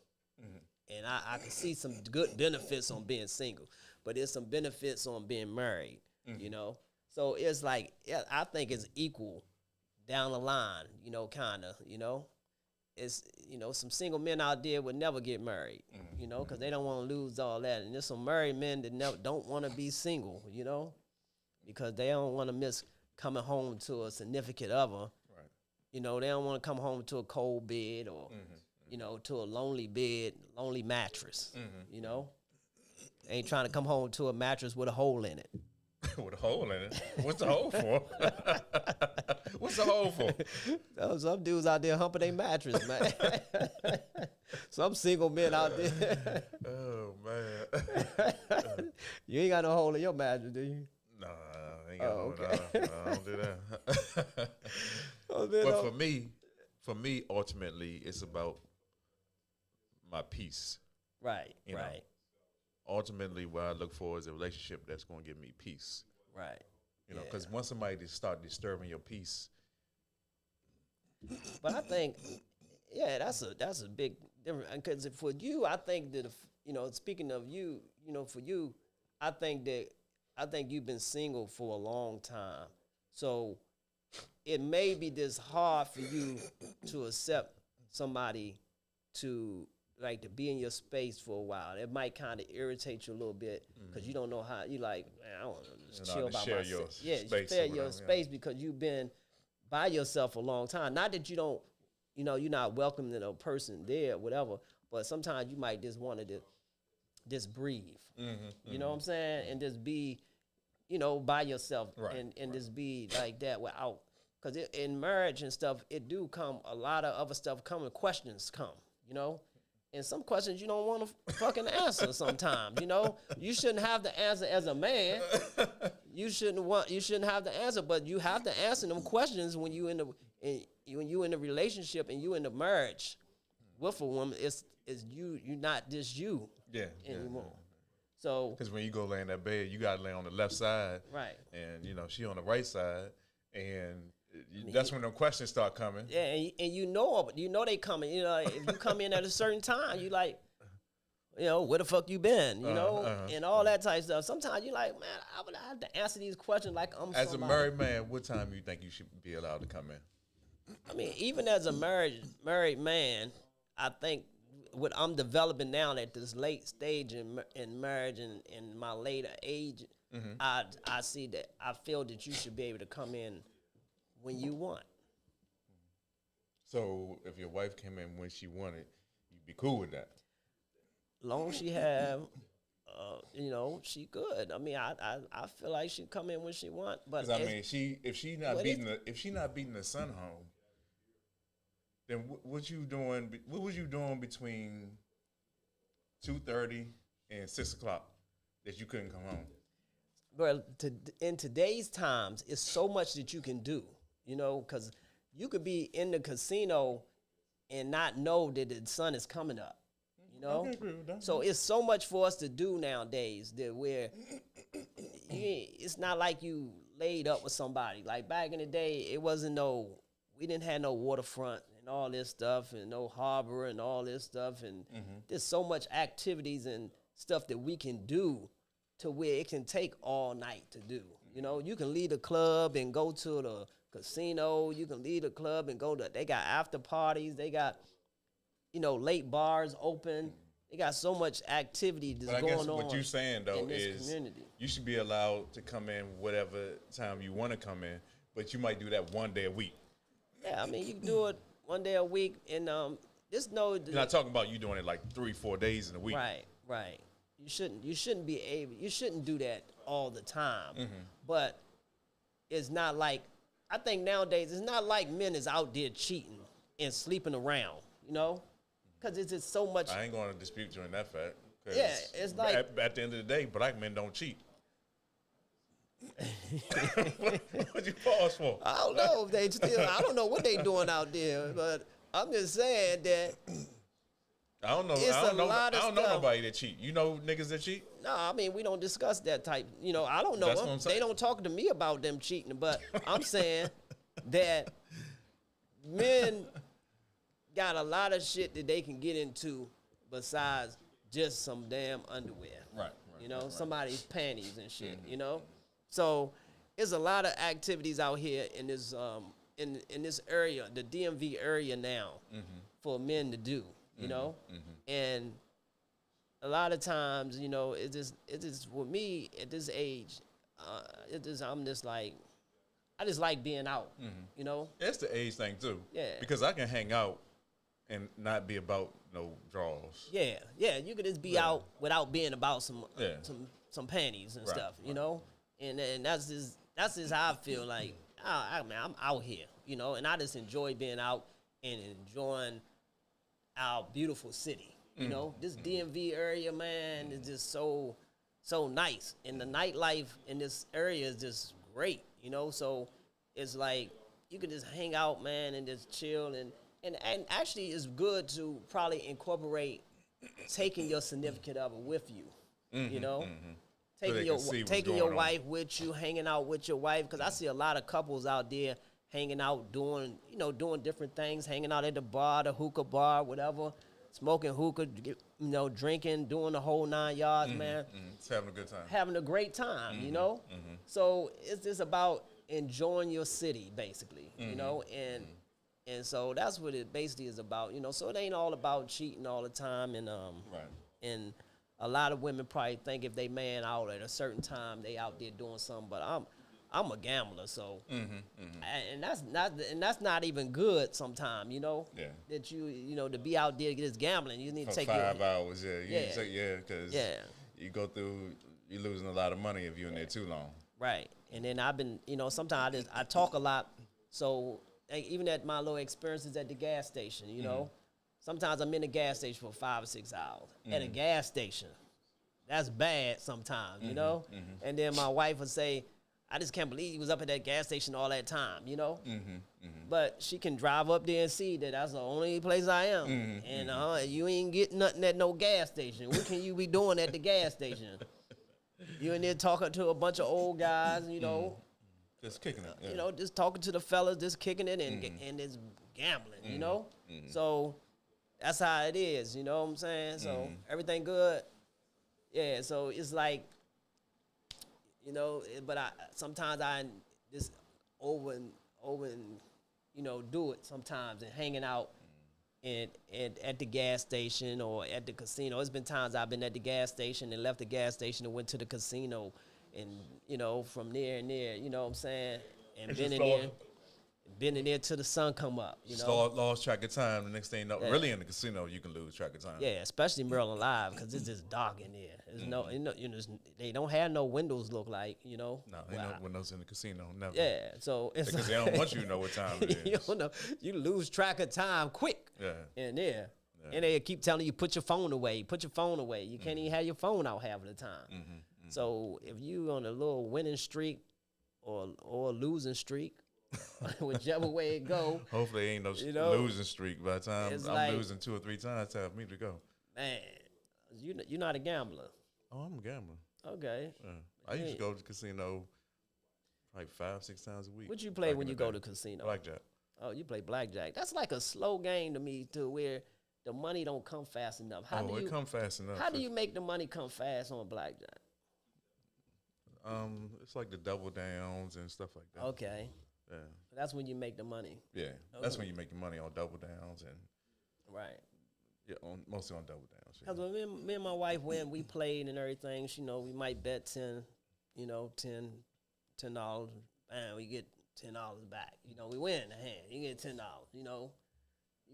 And I can see some good benefits on being single, but there's some benefits on being married, So it's like, I think it's equal down the line, kind of, It's, some single men out there would never get married, because they don't want to lose all that. And there's some married men that don't want to be single, because they don't want to miss coming home to a significant other. Right. They don't want to come home to a cold bed or, to a lonely bed, lonely mattress, Ain't trying to come home to a mattress with a hole in it. With a hole in it? What's the hole for? What's the hole for? Some dudes out there humping their mattress, man. Some single men out there. Oh, man. You ain't got no hole in your mattress, do you? No, I ain't got okay. No, I don't do that. But for me, ultimately, it's about my peace. Right, you right. know? Ultimately, what I look for is a relationship that's going to give me peace. Right. Because once somebody just start disturbing your peace. But I think, that's a big difference. Because for you, I think that, speaking of you, for you, I think you've been single for a long time. So it may be this hard for you to accept somebody to be in your space for a while. It might kind of irritate you a little bit because you don't know how. You like, man, I want to just chill by myself. Share your space because you've been by yourself a long time. Not that you don't, you're not welcoming a person there, or whatever. But sometimes you might just want to just breathe. You know what I'm saying? And just be, by yourself and just be like that without. Because in marriage and stuff, it do come a lot of other stuff come. Questions come. And some questions you don't want to fucking answer sometimes, You shouldn't have the answer as a man. You shouldn't have the answer, but you have to answer them questions when you in the relationship and you in the marriage with a woman. It's you're not just you anymore. Yeah. So because when you go lay in that bed, you gotta lay on the left side. Right. And she on the right side. And that's when the questions start coming. Yeah, and you know they coming. If you come in at a certain time, you like, where the fuck you been? And all that type of stuff. Sometimes you like, man, I would have to answer these questions like I'm as somebody. A married man, what time you think you should be allowed to come in? I mean, even as a married man, I think what I'm developing now at this late stage in marriage and in my later age, I see that I feel that you should be able to come in when you want. So if your wife came in when she wanted, you'd be cool with that? Long as she have, she good. I mean, I feel like she come in when she want. But I mean, if she not beating the son home, then what was you doing between 2:30 and 6 o'clock that you couldn't come home? Well, in today's times, it's so much that you can do. Because you could be in the casino and not know that the sun is coming up, So it's so much for us to do nowadays that it's not like you laid up with somebody. Like back in the day, we didn't have no waterfront and all this stuff and no harbor and all this stuff. And there's so much activities and stuff that we can do to where it can take all night to do. You can leave the club and go to the casino. You can leave the club and they got after parties. They got, late bars open. They got so much activity that's going on. What you're saying though is community. You should be allowed to come in whatever time you want to come in, but you might do that one day a week. Yeah, I mean you can do it one day a week, and You're not talking about you doing it like 3-4 days in a week. Right. you shouldn't do that all the time. But it's not like, I think nowadays it's not like men is out there cheating and sleeping around, you know, because it's just so much. I ain't going to dispute you in that fact. Yeah, it's like at the end of the day, black men don't cheat. What you pause for? I don't know if they still. I don't know what they doing out there, but I'm just saying that. I don't know. It's I don't know. lot of I don't know stuff. nobody that cheat. You know niggas that cheat? No, I mean we don't discuss that type. You know, I don't know That's them. what I'm saying. They don't talk to me about them cheating, but I'm saying that men got a lot of shit that they can get into besides just some damn underwear. Right. You know, somebody's panties and shit. You know, so there's a lot of activities out here in this in this area, the DMV area now, for men to do. You know, and a lot of times, you know, it just with me at this age, I'm just like, I just like being out. You know, It's the age thing too. Yeah. Because I can hang out and not be about no draws. yeah, you could just be out without being about some panties and Right, stuff. You know, and that's just how I feel like. Man, I'm out here. You know, and I just enjoy being out and enjoying our beautiful city. You know, this DMV area, man, is just so nice. And the nightlife in this area is just great, you know? So it's like you can just hang out, man, and just chill. And actually it's good to probably incorporate taking your significant other with you, you know? So they can see what's going on. Wife with you, hanging out with your wife. Because I see a lot of couples out there hanging out, doing different things, hanging out at the bar, the hookah bar, whatever, smoking hookah, drinking, doing the whole 9 yards, man. It's having a good time. Having a great time, you know? So it's just about enjoying your city, basically, you know? And so that's what it basically is about, you know? So it ain't all about cheating all the time. And and a lot of women probably think if they man out at a certain time, they out there doing something. But I'm a gambler, so and that's not even good sometimes, you know. Yeah. That you know to be out there just gambling, you need to For take 5 hours, yeah. Because Yeah. you go through, you're losing a lot of money if you're in there too long. Right. And then I've been, sometimes I talk a lot, so like, even at my little experiences at the gas station, you know, sometimes I'm in the gas station for 5 or 6 hours at a gas station. That's bad sometimes, you know. And then my wife would say, I just can't believe you was up at that gas station all that time, you know? But she can drive up there and see that that's the only place I am. And you ain't getting nothing at no gas station. What can you be doing at the gas station? You in there talking to a bunch of old guys, you know? Just kicking it. Yeah. You know, just talking to the fellas, just kicking it and just gambling, you know? So that's how it is, you know what I'm saying? So everything good. Yeah, so it's like, you know, but sometimes I just over and do it sometimes and hanging out at the gas station or at the casino. There's been times I've been at the gas station and left the gas station and went to the casino and, from there and there, you know what I'm saying? And been in there till the sun come up, you know? Lost track of time. The next thing you know, really in the casino, you can lose track of time. Yeah, especially Maryland Live because it's just dark in there. There's they don't have no windows look like, you know? No, ain't no windows in the casino, never. Yeah, so it's Because they don't want you to know what time it is. you don't know. You lose track of time quick. Yeah. In there. And they keep telling you, put your phone away. You can't even have your phone out half of the time. So if you on a little winning streak or a losing streak, whichever way it go. Hopefully ain't no losing streak by the time I'm like, losing 2 or 3 times, time for me to go. Man, you're not a gambler. Oh, I'm a gambler. Okay. Yeah. I used to go to the casino like 5-6 times a week. What you play when you go to casino? Blackjack. Oh, you play blackjack. That's like a slow game to me, to where the money don't come fast enough. It come fast enough. How do you make the money come fast on blackjack? It's like the double downs and stuff like that. Okay. Yeah. That's when you make the money. Yeah. That's when you make the money on double downs and right. Yeah, mostly on double downs. Because when me and my wife went, we played and everything. We might bet $10, $10, and we get $10 back. We win the hand. You get $10. You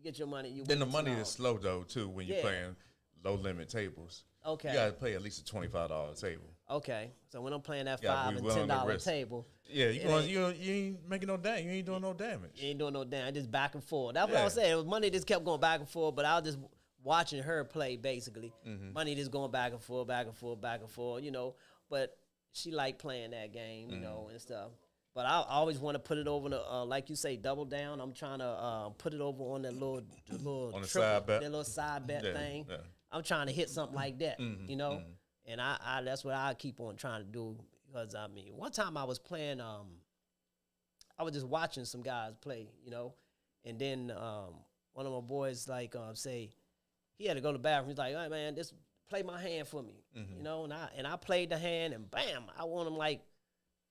get your money. Then the money is slow though too when you're playing low limit tables. Okay. You got to play at least a $25 table. Okay. So when I'm playing that Yeah, $5 we and willing to $10 risk. table, Yeah, you ain't making no damage. You ain't doing no damage. you ain't doing no damn. Just back and forth. That's what I Yeah. was saying. It was money just kept going back and forth, but I was just watching her play basically. Money just going back and forth, back and forth, back and forth. You know, but she liked playing that game, you know, and stuff. But I always want to put it over the, like you say, double down. I'm trying to put it over on that little On the triple, side bet? that little side bet Yeah, thing. yeah. I'm trying to hit something like that, you know. And I that's what I keep on trying to do because I mean, one time I was playing, I was just watching some guys play, you know, and then one of my boys like say he had to go to the bathroom. He's like, "Hey man, just play my hand for me," you know, and I played the hand and bam, I won him like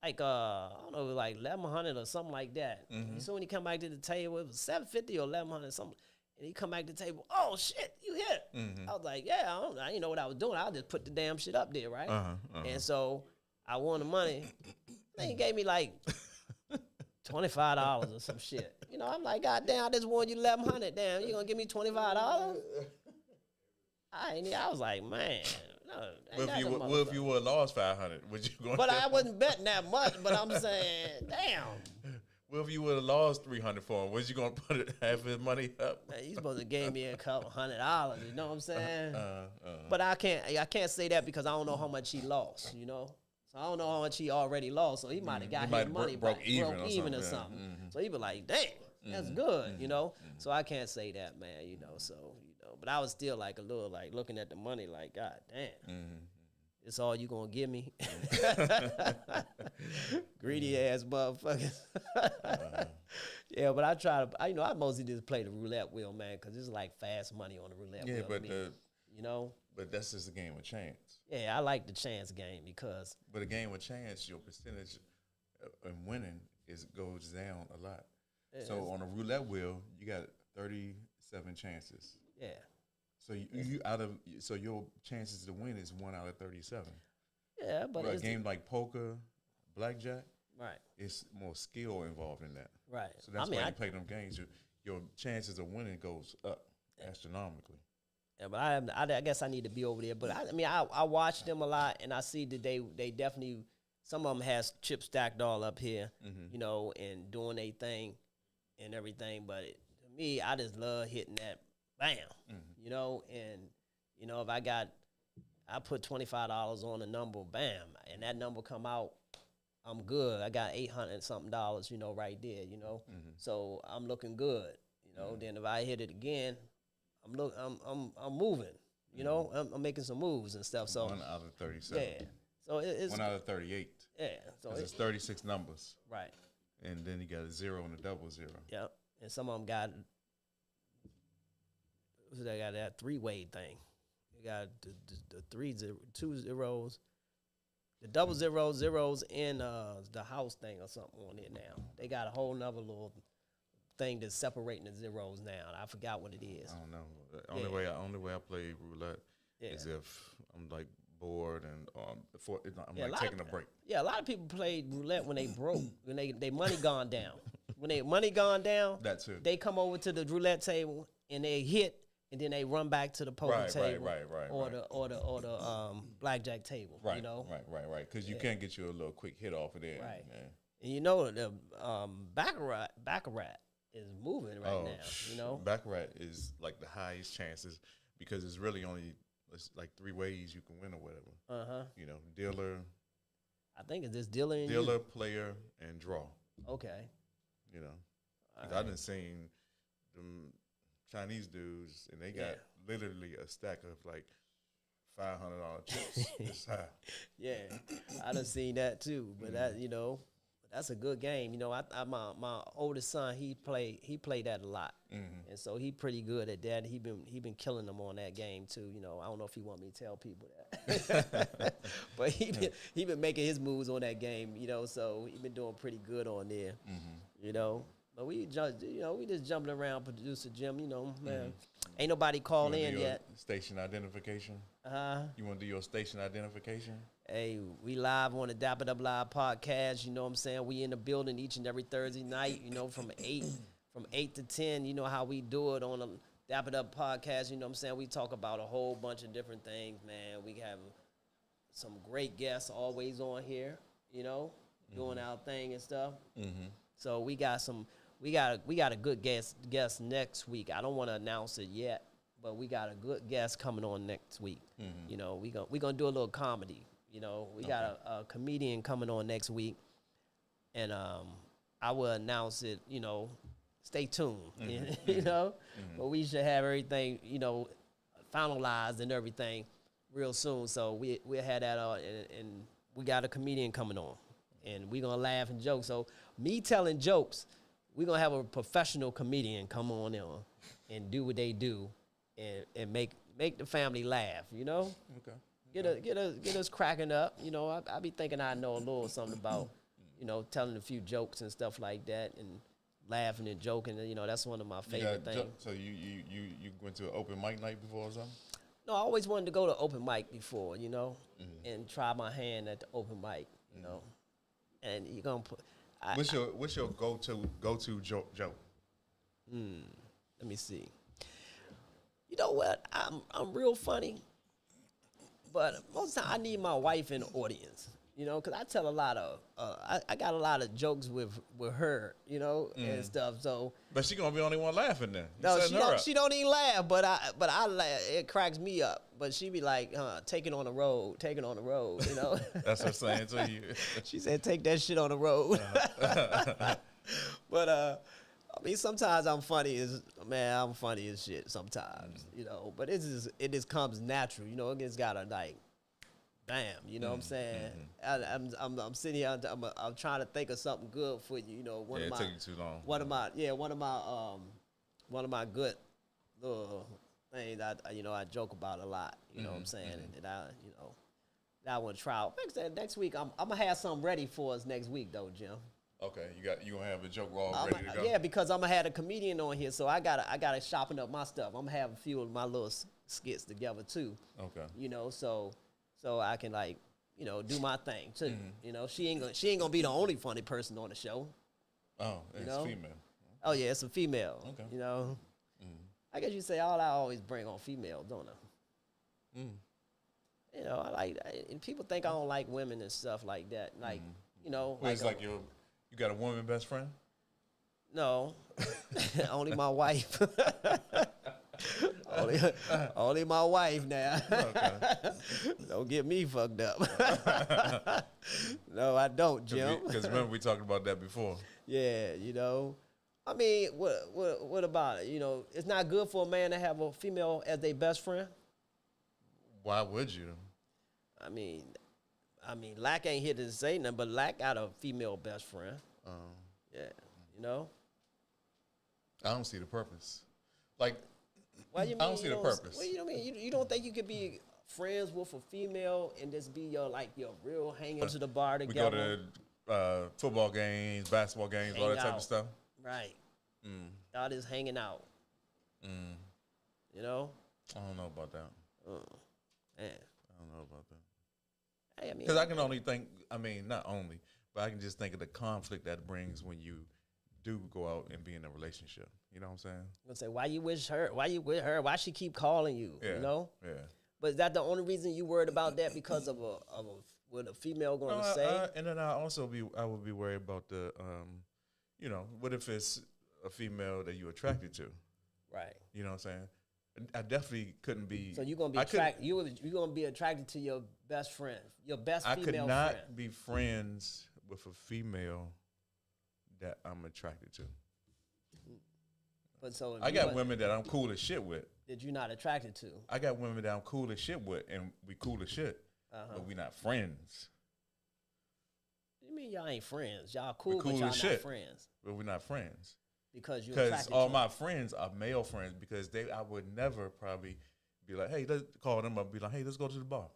I don't know, like 1,100 or something like that. So when he come back to the table, it was 750 or 1,100 something. And he come back to the table, oh shit, you hit. I was like, yeah, I didn't know what I was doing. I just put the damn shit up there, right? And so I won the money. Then he gave me like $25 or some shit. You know, I'm like, God damn, I just won you 1,100. Damn, you gonna give me $25? I was like, man, no. What if you would have lost 500? Would you go? But I wasn't betting that much. But I'm saying, damn. What if you would have lost 300 for him? Was you gonna put it, half his money up? Man, you supposed to give me a couple $100. You know what I'm saying? But I can't say that because I don't know how much he lost. You know, so I don't know how much he already lost. So he might have got his money broke back, even or something. something. So he was like, damn, that's good. You know, so I can't say that, man. You know, so you know, but I was still like a little like looking at the money, like, God damn. It's all you gonna give me? Greedy ass motherfuckers. Yeah, but I try to. I mostly just play the roulette wheel, man, because it's like fast money on the roulette wheel. Yeah, but you know. But that's just a game of chance. Yeah, I like the chance game because. But a game with chance, your percentage in winning goes down a lot. Yeah, so on a roulette wheel, you got 37 chances. Yeah. So your chances to win is 1 out of 37. Yeah, but a game like poker, blackjack, right? It's more skill involved in that. Right. So that's why you play them games. Your chances of winning goes up astronomically. Yeah, but I guess I need to be over there. But I watch them a lot, and I see that they definitely, some of them has chips stacked all up here, you know, and doing their thing and everything. But to me, I just love hitting that bam, you know, and you know if I put $25 on a number, bam, and that number come out, I'm good. I got $800 something, you know, right there, you know. So I'm looking good, you know. Then if I hit it again, I'm moving, you know. I'm making some moves and stuff. So 1 out of 37. yeah. So it's 1 out of 38. Yeah. So it's 36 numbers. Right. And then you got a 0 and a double 0. Yep. And some of them got. They got that 3-way thing. They got the 2 zeros, the double zeros in the house thing or something on it now. They got a whole nother little thing that's separating the zeros now. I forgot what it is. I don't know. The only way I play roulette is if I'm like bored and I'm like taking a break. Yeah, a lot of people play roulette when they broke, when they money gone down. When they money gone down, that too. They come over to the roulette table and they hit. And then they run back to the poker table, or the blackjack table. Right, you know, right. Because you can't get you a little quick hit off of there. Right. Man. And you know the baccarat is moving right now. You know, baccarat is like the highest chances because it's really only like 3 ways you can win or whatever. You know, dealer. I think it's this dealer, player, and draw. Okay. You know, I done seen them Chinese dudes, and they got literally a stack of like $500 chips this high. Yeah, I done seen that too. But that, you know, that's a good game. You know, my oldest son, he played that a lot, and so he pretty good at that. He been killing them on that game too. You know, I don't know if he want me to tell people that, but he been making his moves on that game. You know, so he been doing pretty good on there. You know. But we just jumping around, producer Jim. You know, man, ain't nobody called in yet. Station identification. You want to do your station identification? Hey, we live on the Dap Up Live podcast. You know what I'm saying? We in the building each and every Thursday night. You know, from 8 to 10. You know how we do it on the Dap It Up podcast, you know what I'm saying? We talk about a whole bunch of different things, man. We have some great guests always on here, you know, doing our thing and stuff. So we got a good guest next week. I don't want to announce it yet, but we got a good guest coming on next week. You know, we gonna do a little comedy. You know, we got a comedian coming on next week, and I will announce it. You know, stay tuned. You know, but we should have everything, you know, finalized and everything real soon. So we'll have that and we got a comedian coming on, and we gonna laugh and joke. So me telling jokes, we gonna have a professional comedian come on in and do what they do, and make the family laugh. You know. Okay. Get us cracking up. You know, I be thinking I know a little something about, you know, telling a few jokes and stuff like that, and laughing and joking. And, you know, that's one of my favorite things. So you went to an open mic night before or something? No, I always wanted to go to open mic before, you know, and try my hand at the open mic, you know. And you're gonna put. What's your go-to joke? Let me see. You know what? I'm real funny. But most of the time, I need my wife in the audience, you know, because I tell a lot of, I got a lot of jokes with her, you know, and stuff. So, but she gonna be the only one laughing then. No, she don't even laugh, but I laugh. It cracks me up. But she be like, take it on the road, you know. That's her saying to you. She said, take that shit on the road. But I mean, sometimes I'm funny as shit sometimes, you know. But it just comes natural, you know. It just gotta like, bam, you know what I'm saying? I'm sitting here, I'm trying to think of something good for you, you know. It took you too long. One of my good little things I joke about a lot, you know what I'm saying, and I want to try out. Like I said, next week I'm gonna have something ready for us next week though, Jim. Okay, you gonna have a joke all ready to go? Yeah, because I'm gonna have a comedian on here, so I gotta sharpen up my stuff. I'm gonna have a few of my little skits together too. Okay. You know, so I can like, you know, do my thing too. You know, she ain't gonna be the only funny person on the show. Oh, it's female. Oh yeah, it's a female. Okay. You know, I guess you say all I always bring on female, don't I? You know, I like, and people think I don't like women and stuff like that. Like, you know, well, it's like you got a woman best friend? No, only my wife. only my wife now. Okay. Don't get me fucked up. No, I don't, Jim. Because remember we talked about that before. Yeah, you know. I mean, what about it? You know, it's not good for a man to have a female as their best friend. Why would you? I mean, Lack ain't here to say nothing, but Lack got a female best friend. Yeah, you know. I don't see the purpose. Like, Why you mean I don't see the purpose. What you mean? You don't think you could be friends with a female and just be your real hang to the bar together? We go to football games, basketball games, all that type of stuff. Right. Y'all just hanging out. You know? I don't know about that. Man. I don't know about that. Hey, I mean, because I can only think, not only, but I can just think of the conflict that brings when you do go out and be in a relationship. You know what I'm saying? I'm gonna say, why you with her? Why she keep calling you? Yeah. You know? Yeah. But is that the only reason you worried about that because of what a female going to say? And then I would be worried about the, you know, what if it's a female that you're attracted to? Right. You know what I'm saying? I definitely couldn't be. So you're gonna be attracted. You're gonna be attracted to your best friend, your best female friend. I could not be friends with a female that I'm attracted to. But so I got women that I'm cool as shit with. That you're not attracted to. I got women that I'm cool as shit with, and we cool as shit, but we not friends. You mean y'all ain't friends? Y'all cool, cool but y'all as shit, not friends. But we're not friends. Because all my friends are male friends because I would never probably be like, hey, let's call them up, be like, hey, let's go to the bar.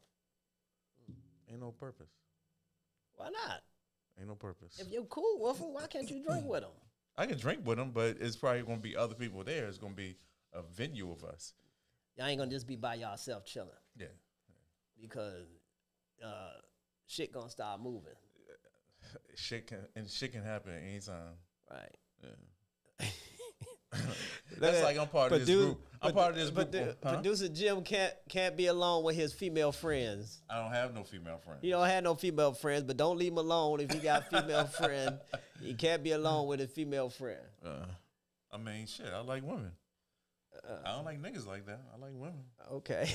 Ain't no purpose. Why not? Ain't no purpose. If you're cool with them, why can't you drink with them? I can drink with them, but it's probably going to be other people there. It's going to be a venue of us. Y'all ain't going to just be by yourself chilling. Yeah. Because shit going to start moving. Shit can happen anytime. Right. Yeah. That's like I'm part of this group. I'm part of this group. Producer Jim can't be alone with his female friends. I don't have no female friends. You don't have no female friends, but don't leave him alone if he got a female friend. He can't be alone with his female friend. I mean, shit, I like women. I don't like niggas like that. I like women. Okay.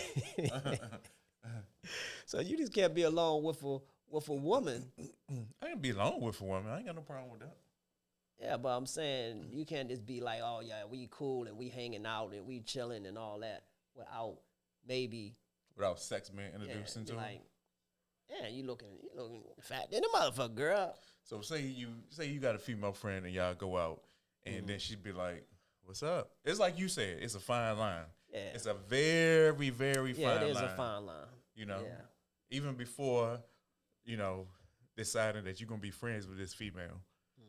So you just can't be alone with a woman. I can be alone with a woman. I ain't got no problem with that. Yeah, but I'm saying you can't just be like, oh yeah, we cool and we hanging out and we chilling and all that without sex being introduced into like, yeah, you looking fat than a motherfucker, girl. So say you got a female friend and y'all go out and then she'd be like, what's up? It's like you said, it's a fine line. Yeah. It's a very, very fine line. Yeah, it is a fine line. You know, even before, you know, deciding that you're going to be friends with this female,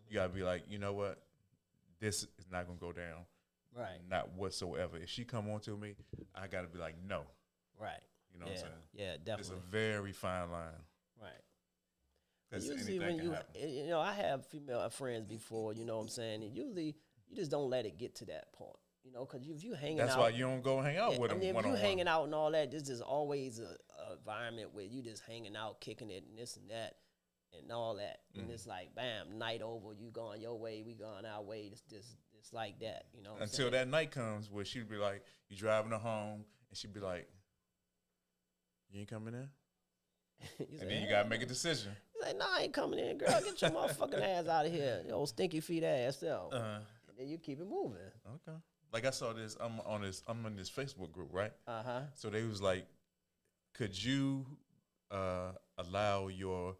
you got to be like, you know what? This is not going to go down. Right. Not whatsoever. If she come on to me, I got to be like, no. Right. You know what I'm saying? Yeah, definitely. It's a very fine line. Right. Because usually anything when can happen. you know, I have female friends before, you know what I'm saying? And usually you just don't let it get to that point. You know, because if you hanging out. That's why you don't go hang out with them. If you hanging out and all that, this is always a environment where you just hanging out, kicking it, and this and that, and all that. And it's like, bam, night over, you going your way, we going our way. It's like that, you know. Until that night comes where she'd be like, you driving her home, and she'd be like, you ain't coming in? And then you got to make a decision. He's like, nah, I ain't coming in, girl. Get your motherfucking ass out of here. Your stinky feet ass self. And then you keep it moving. Okay. Like I saw this, I'm in this Facebook group, right? Uh-huh. So they was like, could you allow your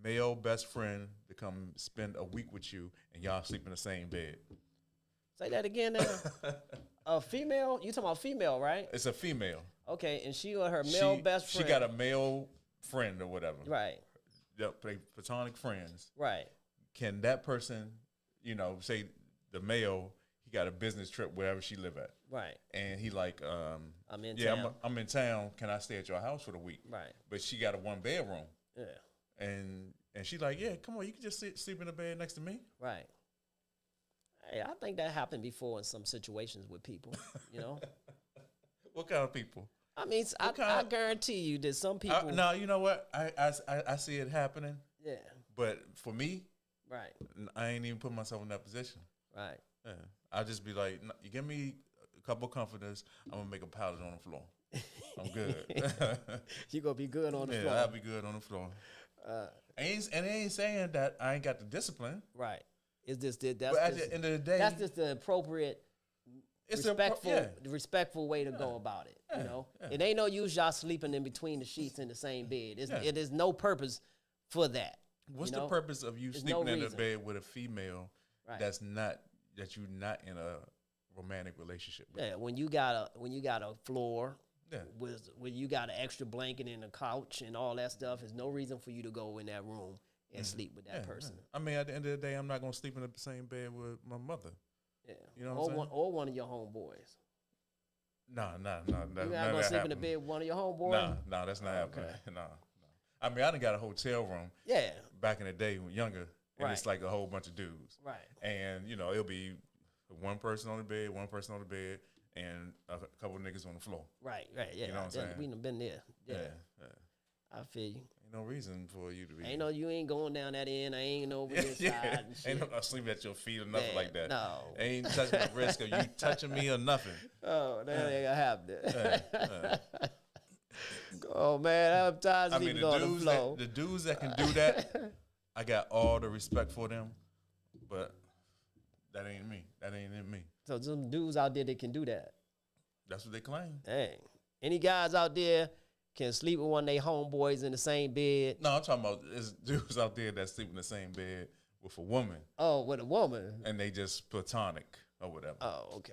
male best friend to come spend a week with you and y'all sleep in the same bed? Say that again now. A female? You talking about female, right? It's a female. Okay, and she or her male best friend. She got a male friend or whatever. Right. They're platonic friends. Right. Can that person, you know, say the male, he got a business trip wherever she live at. Right. And he like, I'm in town. I'm in town. Can I stay at your house for the week? Right. But she got a 1 bedroom. Yeah. And she like, yeah, come on, you can just sleep in the bed next to me. Right. Hey, I think that happened before in some situations with people, you know? What kind of people? I mean, I guarantee you that some people. No, you know what? I see it happening. Yeah. But for me, right, I ain't even put myself in that position. Right. Yeah. I'll just be like, no, you give me a couple comforters, I'm gonna make a pallet on the floor. I'm good. You gonna be good on the floor. Yeah, I'll be good on the floor. And it ain't saying that I ain't got the discipline. Right. It's just at the end of the day, that's just the appropriate, respectful way to go about it. You know, it ain't no use y'all sleeping in between the sheets in the same bed. It is no purpose for that. What's the purpose of you sleeping in a bed with a female that's not you're not in a romantic relationship with? Yeah, when you got a floor. Yeah. When you got an extra blanket and a couch and all that stuff, there's no reason for you to go in that room and sleep with that person. I mean, at the end of the day, I'm not gonna sleep in the same bed with my mother. Yeah, you know what I'm saying? Or one of your homeboys. No. You not gonna sleep in the bed with one of your homeboys? No, that's not happening. No. I mean, I done got a hotel room. Yeah. Back in the day when younger, and it's like a whole bunch of dudes. Right. And you know, it'll be one person on the bed, and a couple of niggas on the floor. Right, yeah. You know what I'm saying? We done been there. Yeah. I feel you. Ain't no reason for you to be. You ain't going down that end. I ain't over this side and shit. Ain't no sleeping at your feet or nothing like that. No. Ain't touching the risk of you touching me or nothing. Oh, that ain't gonna happen. Oh, man, I'm tired of sleeping on the floor. The dudes that can do that, I got all the respect for them, but that ain't me. That ain't in me. So some dudes out there that can do that. That's what they claim. Dang. Any guys out there can sleep with one of their homeboys in the same bed? No, I'm talking about there's dudes out there that sleep in the same bed with a woman. Oh, with a woman. And they just platonic or whatever. Oh, okay.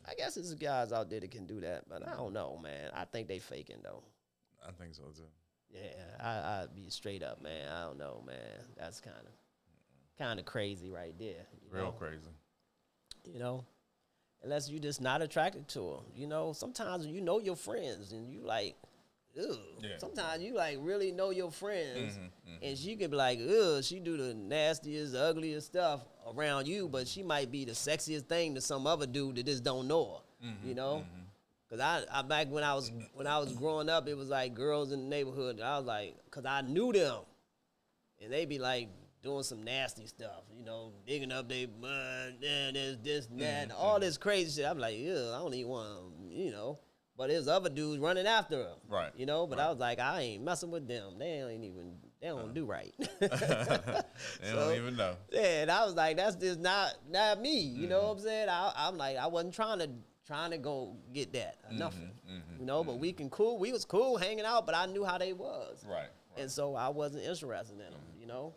I guess there's guys out there that can do that, but I don't know, man. I think they faking, though. I think so, too. Yeah, I'd be straight up, man. I don't know, man. That's kind of crazy right there. Real crazy. You know? Unless you just not attracted to them. You know, sometimes you know your friends and you like, ew. Yeah. Sometimes you like really know your friends And she could be like, ugh, she do the nastiest, ugliest stuff around you, but she might be the sexiest thing to some other dude that just don't know her. You know? Cause I back when I was growing up, it was like girls in the neighborhood. I was like, cause I knew them, and they be like doing some nasty stuff, you know, digging up their mud, this, and that, all this crazy shit. I'm like, yeah, I don't even want, you know. But there's other dudes running after them, Right? You know, but right. I was like, I ain't messing with them. They don't do right. They don't even know. Yeah, and I was like, that's just not me. You know what I'm saying? I'm like, I wasn't trying to go get that or nothing. You know, but we was cool hanging out, but I knew how they was. Right. And so I wasn't interested in them, you know.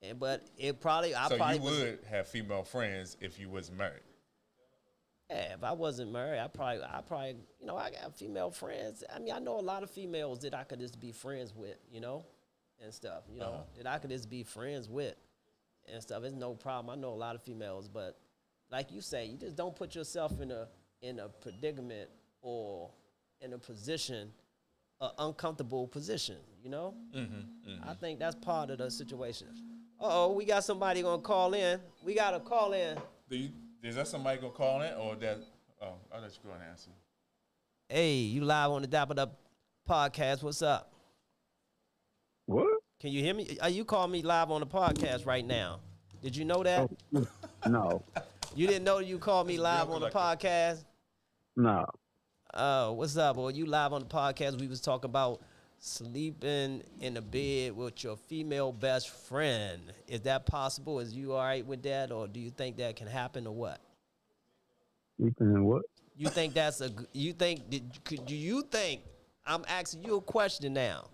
And but you would have female friends if you was married. Yeah, if I wasn't married, I probably, you know, I got female friends. I mean, I know a lot of females that I could just be friends with, you know, and stuff, you know, that I could just be friends with and stuff. It's no problem. I know a lot of females, but like you say, you just don't put yourself in a predicament or in a position, an uncomfortable position, you know? I think that's part of the situation. Uh-oh, we got somebody gonna call in. We got to call in. Is that somebody gonna call in or that? Oh, I'll let you go and answer. Hey, you live on the Dap Up podcast. What's up? What? Can you hear me? You call me live on the podcast right now. Did you know that? No. You didn't know you called me live on the podcast? No. Oh, what's up, boy? You live on the podcast. We was talking about sleeping in the bed with your female best friend. Is that possible? Is you all right with that, or do you think that can happen, or what? Sleeping in what? You think do you think, I'm asking you a question now.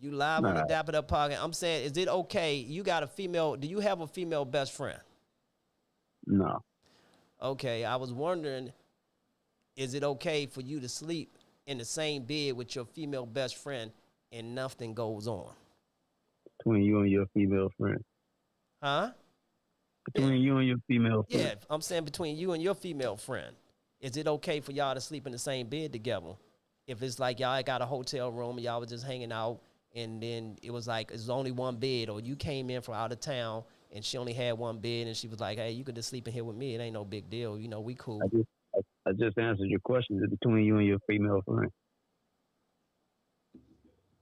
You live on the Dap It Up podcast. I'm saying, is it okay? You got do you have a female best friend? No. Okay, I was wondering, is it okay for you to sleep in the same bed with your female best friend and nothing goes on? Between you and your female friend. Huh? Between you and your female friend. Yeah, I'm saying between you and your female friend. Is it okay for y'all to sleep in the same bed together? If it's like y'all got a hotel room and y'all was just hanging out and then it was like it's only one bed, or you came in from out of town and she only had one bed and she was like, hey, you could just sleep in here with me. It ain't no big deal. You know, we cool. I just answered your question. Is it between you and your female friend?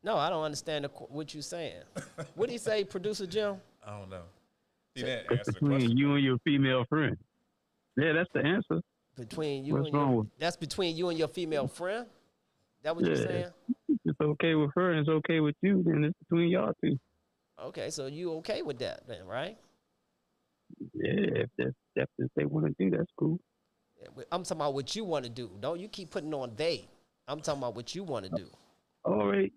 No, I don't understand what you're saying. What did he say, Producer Jim? I don't know. He didn't It's answer the between question. you and your female friend. Yeah, that's the answer. Between you What's and wrong with that's between you and your female friend? That what you're saying? It's okay with her and it's okay with you, then it's between y'all two. Okay, so you okay with that then, right? Yeah, if they want to do, that's cool. I'm talking about what you want to do. Don't you keep putting on they. I'm talking about what you want to do.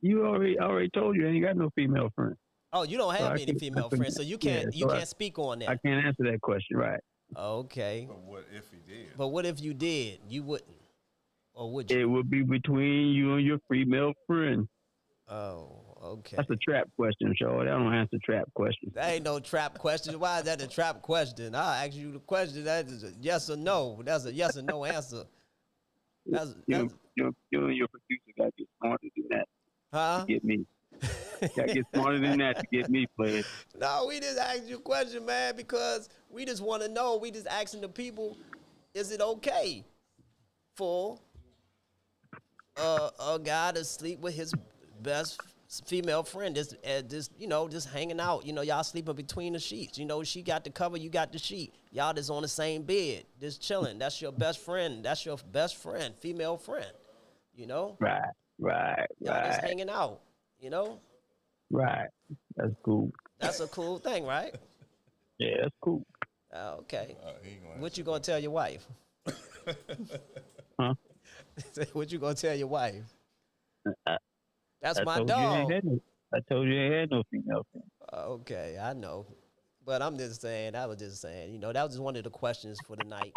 You already told you I ain't got no female friend. Oh, you don't have any female friends, so you can't speak on that. I can't answer that question, right? Okay. But what if he did? But what if you did? You wouldn't. Or would you? It would be between you and your female friend. Oh, okay. That's a trap question, Shorty. I don't answer trap questions. That ain't no trap question. Why is that a trap question? I'll ask you the question. That is a yes or no. That's a yes or no answer. You and your producer got to get smarter than that to get me. Got to get smarter than that to get me, player. No, we just asked you a question, man, because we just want to know. We just asking the people, is it okay for a guy to sleep with his best female friend, just hanging out, y'all sleeping between the sheets, she got the cover, you got the sheet, y'all just on the same bed, just chilling. That's your best friend, female friend, Right. Y'all just hanging out, Right. That's cool. That's a cool thing, right? Yeah, that's cool. Okay. What you gonna tell your wife? Huh? What you gonna tell your wife? That's I my told dog. I told you I had no female friend. Okay, I know. But I was just saying, that was just one of the questions for the night.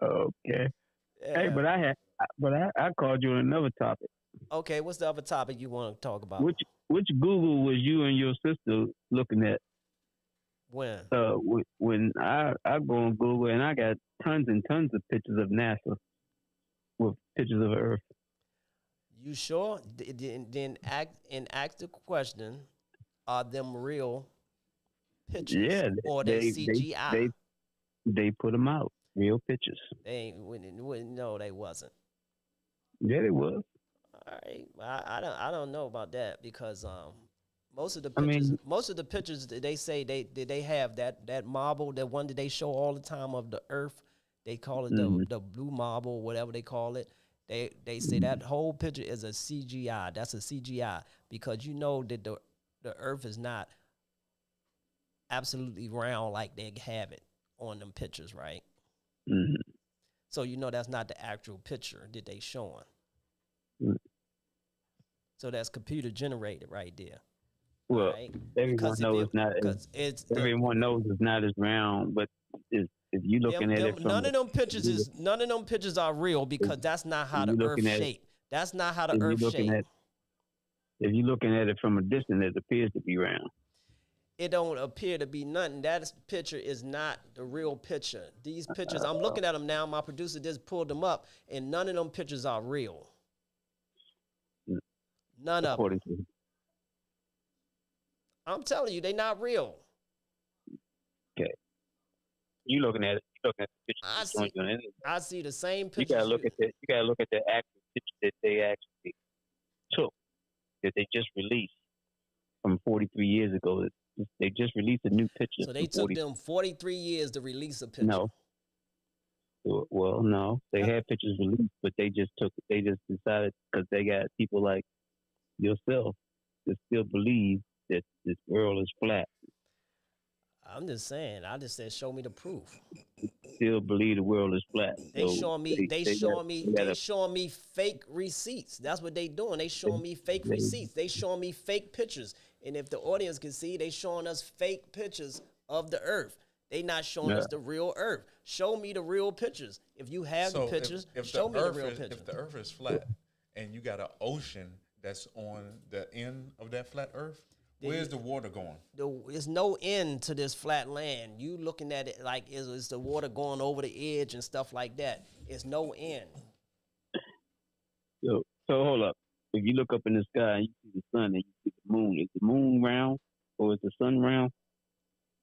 Okay. Yeah. Hey, but I called you on another topic. Okay, what's the other topic you want to talk about? Which Google was you and your sister looking at? When? When I go on Google and I got tons and tons of pictures of NASA. with pictures of Earth. You sure? Then ask the question: are them real pictures Yeah, or they CGI? They put them out, real pictures. They no, they wasn't. Yeah, they was. All right, I don't know about that because most of the pictures that they say they have that marble, that one that they show all the time of the Earth. They call it the blue marble, whatever they call it. They say that whole picture is a CGI. That's a CGI because you know that the Earth is not absolutely round like they have it on them pictures, right? Mm-hmm. So you know that's not the actual picture that they showing. Mm-hmm. So that's computer generated right there. Well, right? everyone knows everyone knows it's not as round, but if you looking at it from none of them pictures are real because that's not how the Earth shaped. That's not how the Earth shaped. If you're looking at it from a distance, it appears to be round. It don't appear to be nothing. That picture is not the real picture. These pictures, I'm looking at them now. My producer just pulled them up, and none of them pictures are real. None of them. I'm telling you, they're not real. Okay. You looking at it? You looking at the picture? I see the same picture. You gotta look at that. You gotta look at the actual picture that they actually took, that they just released from 43 years ago. They just released a new picture. So they took them 43 years to release a picture. No. Well, no. They had pictures released, but they just decided because they got people like yourself that still believe that this world is flat. I'm just saying. I just said, show me the proof. Still believe the world is flat. They showing me fake receipts. That's what they doing. They showing me fake receipts. They showing me fake pictures. And if the audience can see, they showing us fake pictures of the Earth. They not showing us the real Earth. Show me the real pictures. If you have the pictures, show me the real pictures. If the Earth is flat and you got an ocean that's on the end of that flat Earth, where's the water going? There's no end to this flat land. You looking at it like is the water going over the edge and stuff like that. It's no end. So hold up. If you look up in the sky and you see the sun and you see the moon, is the moon round or is the sun round?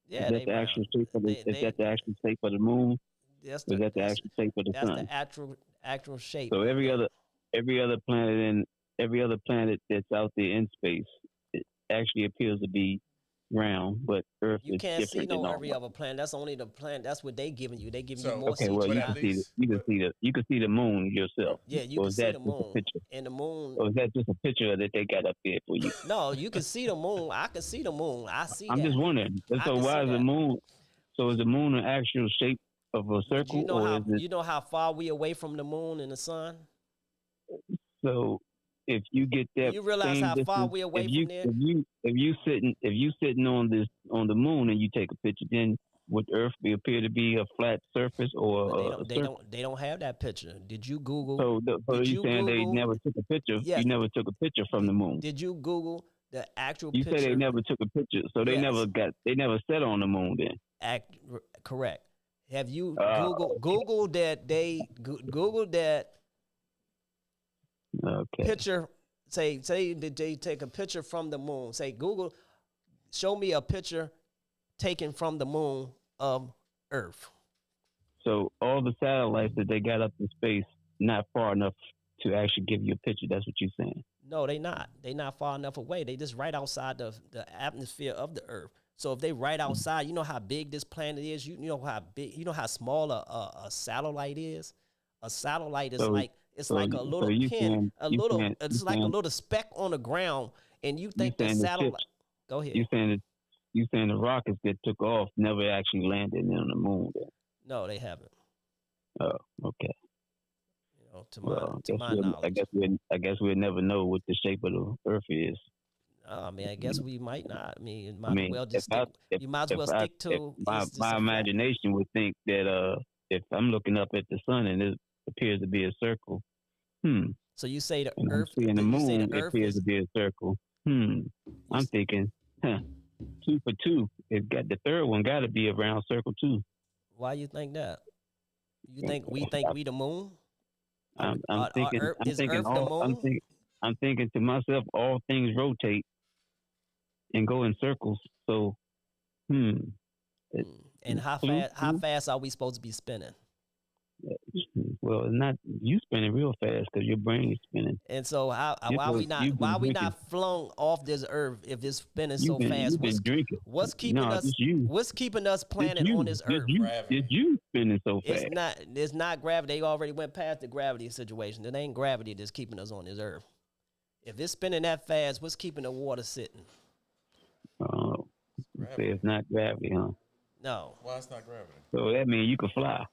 Yeah, is that the actual shape of the actual shape of the moon? Is that the actual shape of the sun? That's the actual shape. So every other planet that's out there in space, it actually appears to be round, but Earth is different. You can't see every other planet. That's only the planet. That's what they giving you. They giving you more. Okay, well you can see the moon yourself. Yeah, you can see the moon. And the moon. Or is that just a picture that they got up there for you? No, you can see the moon. I can see the moon. I'm just wondering. So why is the moon? So is the moon an actual shape of a circle? You know how far we away from the moon and the sun? So if you get that, you realize how far we away from there. If you sitting on the moon and you take a picture, then would Earth appear to be a flat surface or they don't have that picture? Did you Google? So you saying they never took a picture? Yes. You never took a picture from the moon. Did you Google the actual you picture? You say they never took a picture, so they never sat on the moon then. Correct. Have you Googled that Googled that? Okay. Picture, say that they take a picture from the moon. Say, Google, show me a picture taken from the moon of Earth. So all the satellites that they got up in space, not far enough to actually give you a picture. That's what you're saying. No, they not. They not far enough away. They just right outside the atmosphere of the Earth. So if they right outside, you know how big this planet is. You know how small a satellite is. A satellite is it's like a little pin, it's like a little speck on the ground, and you think the satellite. Go ahead. You saying the rockets that took off never actually landed on the moon? Then? No, they haven't. Oh, okay. To my knowledge, I guess we'll never know what the shape of the Earth is. I mean, I guess we might not. You might as well stick to. My imagination would think that if I'm looking up at the sun and it appears to be a circle. So you say the and Earth and the moon appears to be a circle. I'm thinking, 2 for 2. It got the third one got to be a round circle too. Why you think that? You think we think we the moon? Is Earth the moon? I'm thinking to myself, all things rotate and go in circles. So, it, And how fast are we supposed to be spinning? well, it's not you spinning real fast because your brain is spinning. And so why we not flown off this earth if it's spinning so fast? You've been drinking. What's keeping us planted on this earth? It's you spinning so fast. It's not gravity. They already went past the gravity situation. It ain't gravity that's keeping us on this earth. If it's spinning that fast, what's keeping the water sitting? Oh, say it's not gravity, huh? No. Why it's not gravity? So that means you can fly.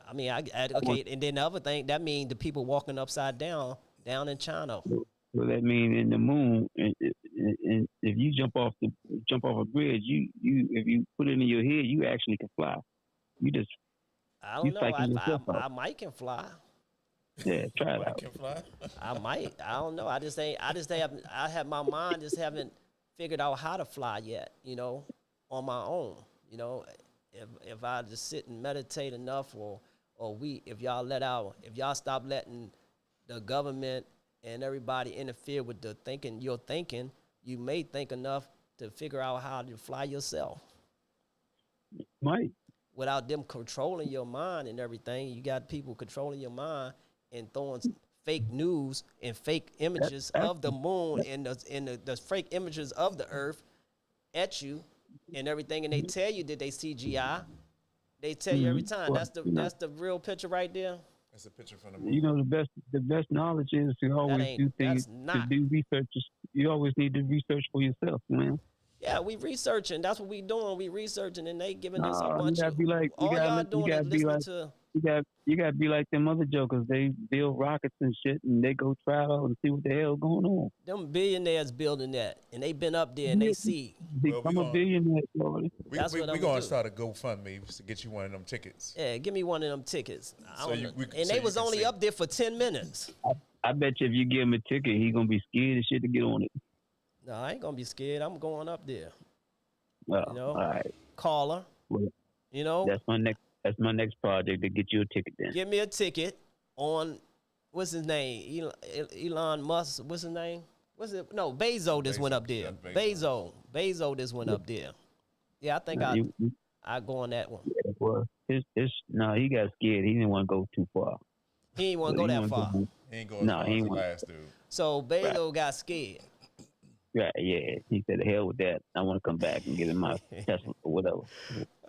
I mean, okay, and then the other thing, that means the people walking upside down in China. So that means in the moon, and if you jump off a bridge, you if you put it in your head, you actually can fly. I don't know. I might can fly. Yeah, try it I out. can fly. I might. I don't know. I have my mind just haven't figured out how to fly yet. On my own. If I just sit and meditate enough, or if y'all stop letting the government and everybody interfere with your thinking, you may think enough to figure out how to fly yourself. Might. Without them controlling your mind and everything, you got people controlling your mind and throwing fake news and fake images of the moon and the fake images of the earth at you and everything, and they tell you that they CGI. They tell you every time. That's the real picture right there. That's a picture from the movie. The best knowledge is to always do things, to do research. You always need to research for yourself, man. Yeah, we researching. That's what we doing. We researching, and they giving us a bunch of. You gotta be like them other jokers. They build rockets and shit, and they go try out and see what the hell's going on. Them billionaires building that, and they been up there and they see. I'm a billionaire, Lord. We're going to start a GoFundMe to get you one of them tickets. Yeah, give me one of them tickets. They was only up there for 10 minutes. I bet you if you give him a ticket, he's going to be scared as shit to get on it. No, I ain't going to be scared. I'm going up there. Well, all right. Caller. Well, That's my next project, to get you a ticket then. Give me a ticket on, what's his name? Elon Musk, what's his name? No, Bezos just went up there. Bezos just went up there. Yeah, I think I go on that one. Yeah, well, he got scared. He didn't want to go too far. He didn't want to go that far. He ain't going as far as the last dude. So Bezos got scared. Right, yeah. He said, the hell with that. I want to come back and get in my Tesla or whatever.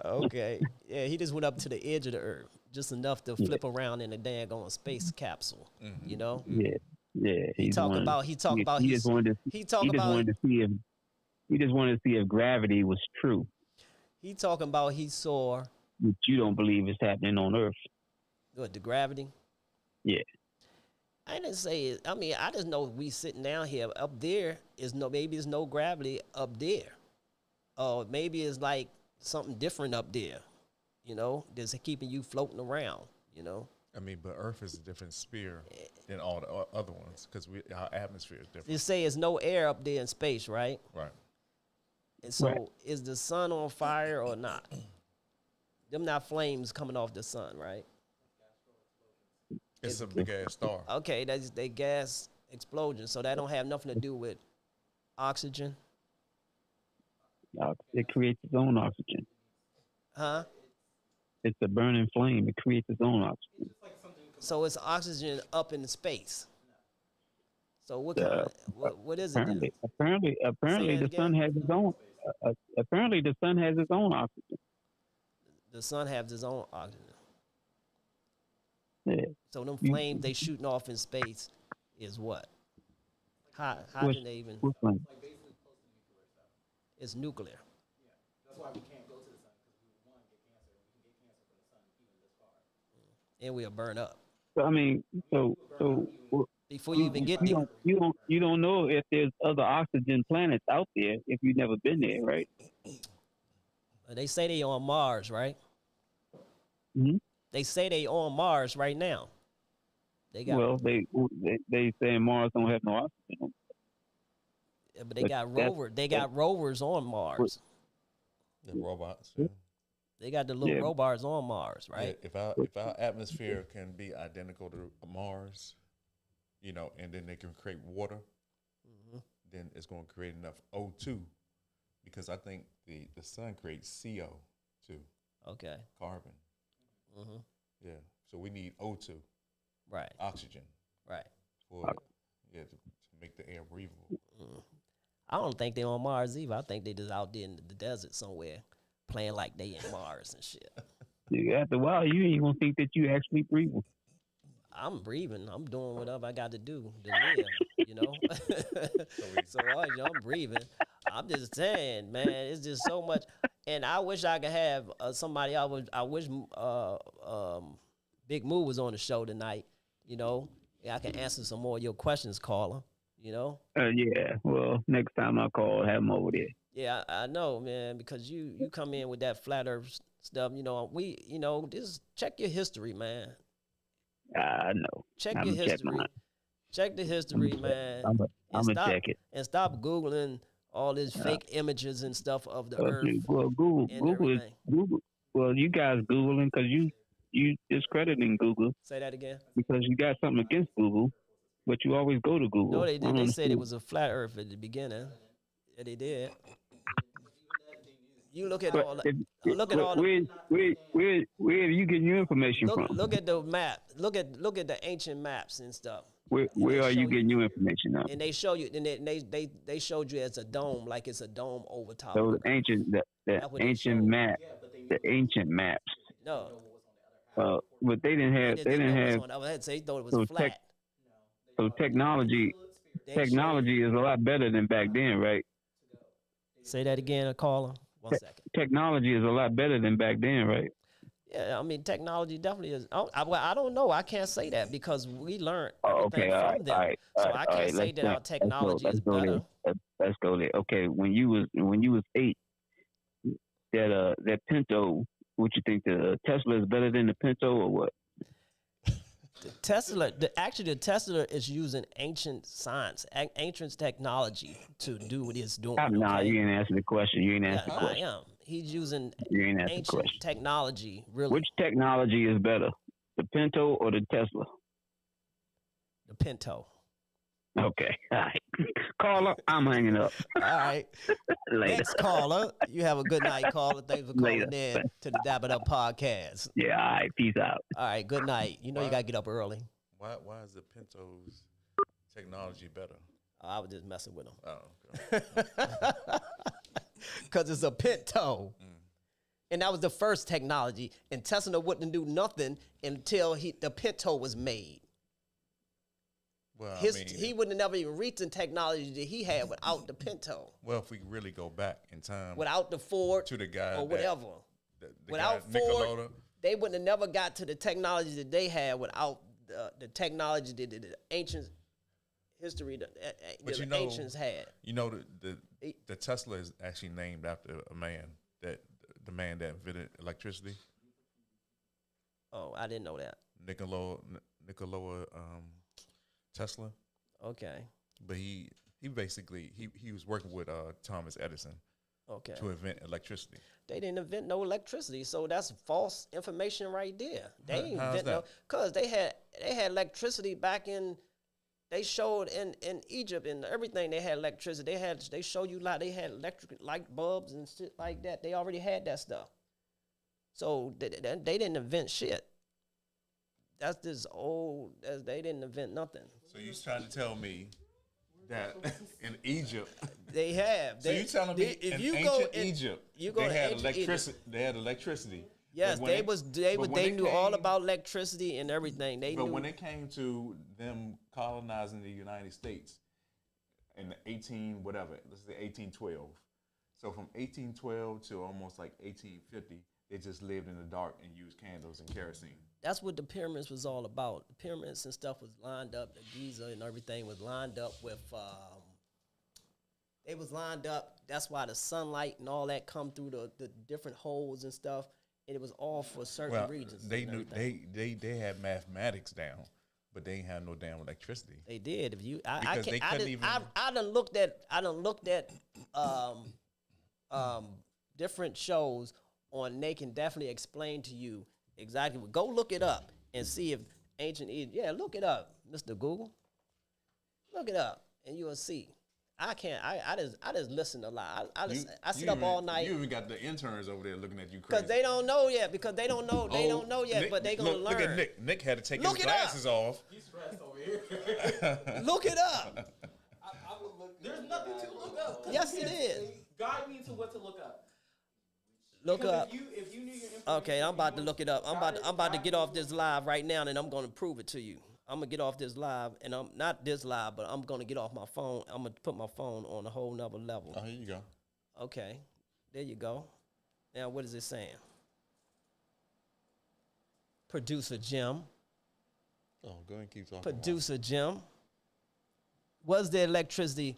Okay. Yeah, he just went up to the edge of the earth, just enough to flip around in a daggone space capsule. Mm-hmm. Yeah. He just wanted to see if gravity was true. He talking about he saw. Which you don't believe is happening on Earth. What, the gravity? Yeah. I didn't say it. I mean, I just know we sitting down here. Up there maybe there's no gravity up there. Or maybe it's like something different up there, that's keeping you floating around, I mean, but Earth is a different sphere than all the other ones because our atmosphere is different. They say there's no air up there in space, right? Right. And so is the sun on fire or not? Them not flames coming off the sun, right? It's a big ass star. Okay, that's the gas explosion. So that don't have nothing to do with oxygen. It creates its own oxygen. Huh? It's a burning flame. It creates its own oxygen. So it's oxygen up in space. So what is it? Apparently, the sun has its own. Apparently, the sun has its own oxygen. The sun has its own oxygen. Yeah. So them flames they shooting off in space is what? How can they even? It's nuclear. Yeah, that's why we can't go to the sun because we get cancer. We can get cancer from the sun even this far. And we'll burn up. So I mean, before you even get there, you don't know if there's other oxygen planets out there if you've never been there, right? They say they on Mars, right? Mm-hmm. They say they on Mars right now. They say Mars don't have no oxygen. Yeah, but they got rovers on Mars. The robots. Yeah. They got the little robots on Mars, right? Yeah, if our atmosphere can be identical to Mars, you know, and then they can create water, then it's going to create enough O2, because I think the sun creates CO too. Okay. Carbon. Yeah. So we need O2. Right. Oxygen. Right. For to make the air breathable. I don't think they on Mars either. I think they just out there in the desert somewhere playing like they in Mars and shit. Yeah, after a while, you ain't gonna think that you actually breathing. I'm breathing. I'm doing whatever I got to do to live, you know. So I'm breathing. I'm just saying, man, it's just so much. And I wish I could have somebody. I wish Big Moo was on the show tonight. You know, I can answer some more of your questions, caller. You know. Yeah. Well, next time I call, have him over there. Yeah, I know, man, because you come in with that flat Earth stuff. You know, just check your history, man. I know. Check your history. Check the history, man. I'm gonna check it. And stop Googling all these fake images and stuff of the Earth. Well, Google. Well, you guys Googling because you discrediting Google. Say that again. Because you got something against Google, but you always go to Google. No, they did. They said it was a flat Earth at the beginning. Yeah, they did. You look at all. Where are you getting your information from? Look at the map. Look at the ancient maps and stuff. Where are you getting your information from? And they show you. And they showed you as a dome, like it's a dome over top. Those ancient maps. The ancient maps. No. But they didn't have. They thought it was flat. So technology is a lot better than back then, right? Say that again, caller. 1 second. Technology is a lot better than back then, right? Yeah, I mean, technology definitely is. I don't know. I can't say that because we learned everything from them. I can't say that our technology is better. Let's go there. Okay, when you was 8, that Pinto, what you think, the Tesla is better than the Pinto or what? The Tesla is using ancient science, ancient technology to do what it's doing. Nah, you ain't answering the question. You ain't answering the question. I am. He's using ancient technology. Really. Which technology is better, the Pinto or the Tesla? The Pinto. Okay. All right. Caller, I'm hanging up. All right. Later. Next caller. You have a good night, caller. Thanks for calling in to the Dap Up podcast. Yeah, all right. Peace out. All right. Good night. You know you got to get up early. Why is the Pinto's technology better? I was just messing with him. Oh, okay. Because it's a Pinto. And that was the first technology. And Tesla wouldn't do nothing until the Pinto was made. Well, he wouldn't have never even reached the technology that he had without the Pinto. Well, if we really go back in time, without the Ford to the guy or whatever, without Ford, they wouldn't have never got to the technology that they had without the technology that the ancient history that the ancients had. You know, the Tesla is actually named after a man the man that invented electricity. Oh, I didn't know that. Nikola Tesla. Okay. But he basically he was working with Thomas Edison. Okay. To invent electricity. They didn't invent no electricity, so that's false information right there. They didn't invent that? because they had electricity back in. They showed in Egypt and everything they had electricity. They showed you like they had electric light bulbs and shit like that. They already had that stuff. So they didn't invent shit. That's this old. They didn't invent nothing. So you trying to tell me that in Egypt they have? So you telling me if you go in Egypt, they had electricity? They had electricity. Yes, they knew all about electricity and everything. But when it came to them colonizing the United States in the 1812. So from 1812 to almost like 1850, they just lived in the dark and used candles and kerosene. That's what the pyramids was all about. The pyramids and stuff was lined up. The Giza and everything was lined up with. They was lined up. That's why the sunlight and all that come through the different holes and stuff. And it was all for certain regions. They knew they had mathematics down, but they ain't had no damn electricity. They did. I done looked at different shows on, they can definitely explain to you exactly. Go look it up and see if ancient Egypt. Yeah, look it up, Mr. Google. Look it up, and you will see. I can't. I just listen a lot. I sit up all night. You even got the interns over there looking at you crazy. Because they don't know yet. Because they don't know. They don't know yet. Nick, but they gonna learn. Look at Nick. Nick had to take Look his it up. glasses off. He's stressed over here. Look it up. There's nothing to look up. Yes, it is. Guide me to what to look up. Look Because up. If you knew your information, Okay, I'm about to look it up. I'm about to guide get me off this live right now, and I'm gonna prove it to you. I'm gonna get off this live, and I'm not this live, but I'm gonna get off my phone. I'm gonna put my phone on a whole nother level. Oh, here you go. Okay, there you go. Now, what is it saying? Producer Jim. Oh, go ahead and keep talking. Producer Jim. Was there electricity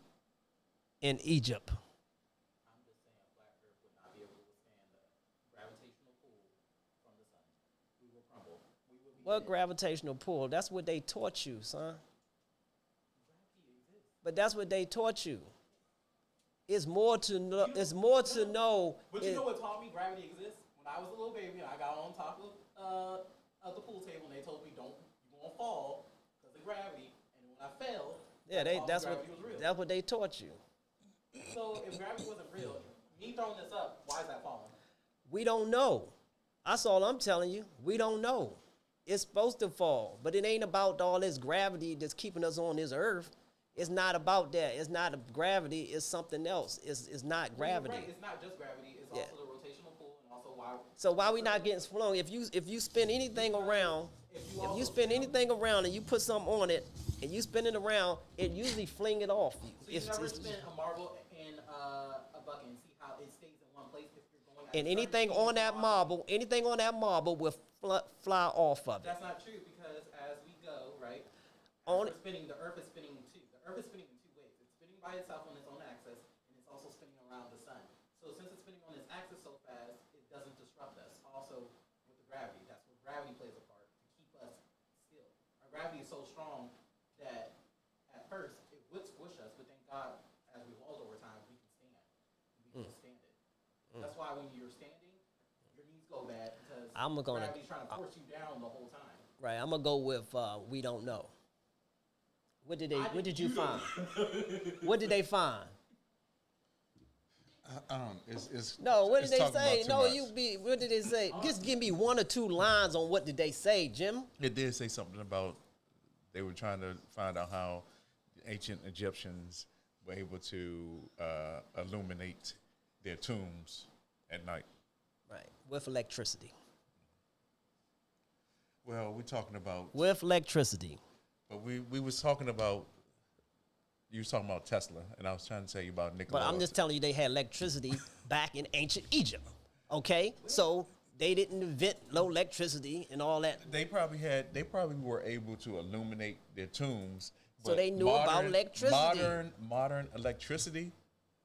in Egypt? I'm just saying, Black Earth would not be able to withstand the gravitational pull from the sun. We will crumble. We will be What dead. gravitational pull? That's what they taught you, son. Gravity exists. But that's what they taught you. It's more to know. It's more to know. But you know what taught me gravity exists? When I was a little baby, I got on top of the pool table, and they told me, "Don't, you won't fall because of gravity." And when I fell, Yeah, that's what gravity was real. that's what they taught you. So if gravity wasn't real, me throwing this up, why is that falling? We don't know. That's all I'm telling you. We don't know. It's supposed to fall, but it ain't about all this gravity that's keeping us on this earth. It's not about that. It's not gravity. It's something else. It's not Well, you're gravity. right, it's not just gravity. It's Yeah. also the rotational pull, and also why. So why we not getting swung? If you spin anything around, if you spin anything around and you put something on it and you spin it around, it usually fling it off you. So you never spin a marble in a bucket and see how it stays in one place if you're going. at And a certain anything speed on of that the marble will fly off of it. That's not true because as we go, right? On As we're spinning, the Earth is spinning too. The Earth is spinning in two ways. It's spinning by itself on its own axis, and it's also spinning around the sun. So since it's spinning on its axis so fast, it doesn't disrupt us. Also, with the gravity, that's where gravity plays a part to keep us still. Our gravity is so strong that at first it would squish us, but thank God, as we evolved over time, we can stand. We can stand it. That's why when you're standing, your knees go bad because gravity's trying to force you down the whole time. Right, I'm gonna go with we don't know. What did you find? What did they find? I don't. It's No, what it's did they talking say? about too No, much. what did they say? Just give me one or two lines on what did they say, Jim? It did say something about they were trying to find out how ancient Egyptians were able to illuminate their tombs at night. Right, with electricity. Well, we're talking about, With electricity. but we was talking about. You was talking about Tesla, and I was trying to tell you about Nikola. But I'm just telling you they had electricity back in ancient Egypt. Okay? So they didn't invent no electricity and all that. They probably were able to illuminate their tombs. So but they knew about electricity. Modern electricity,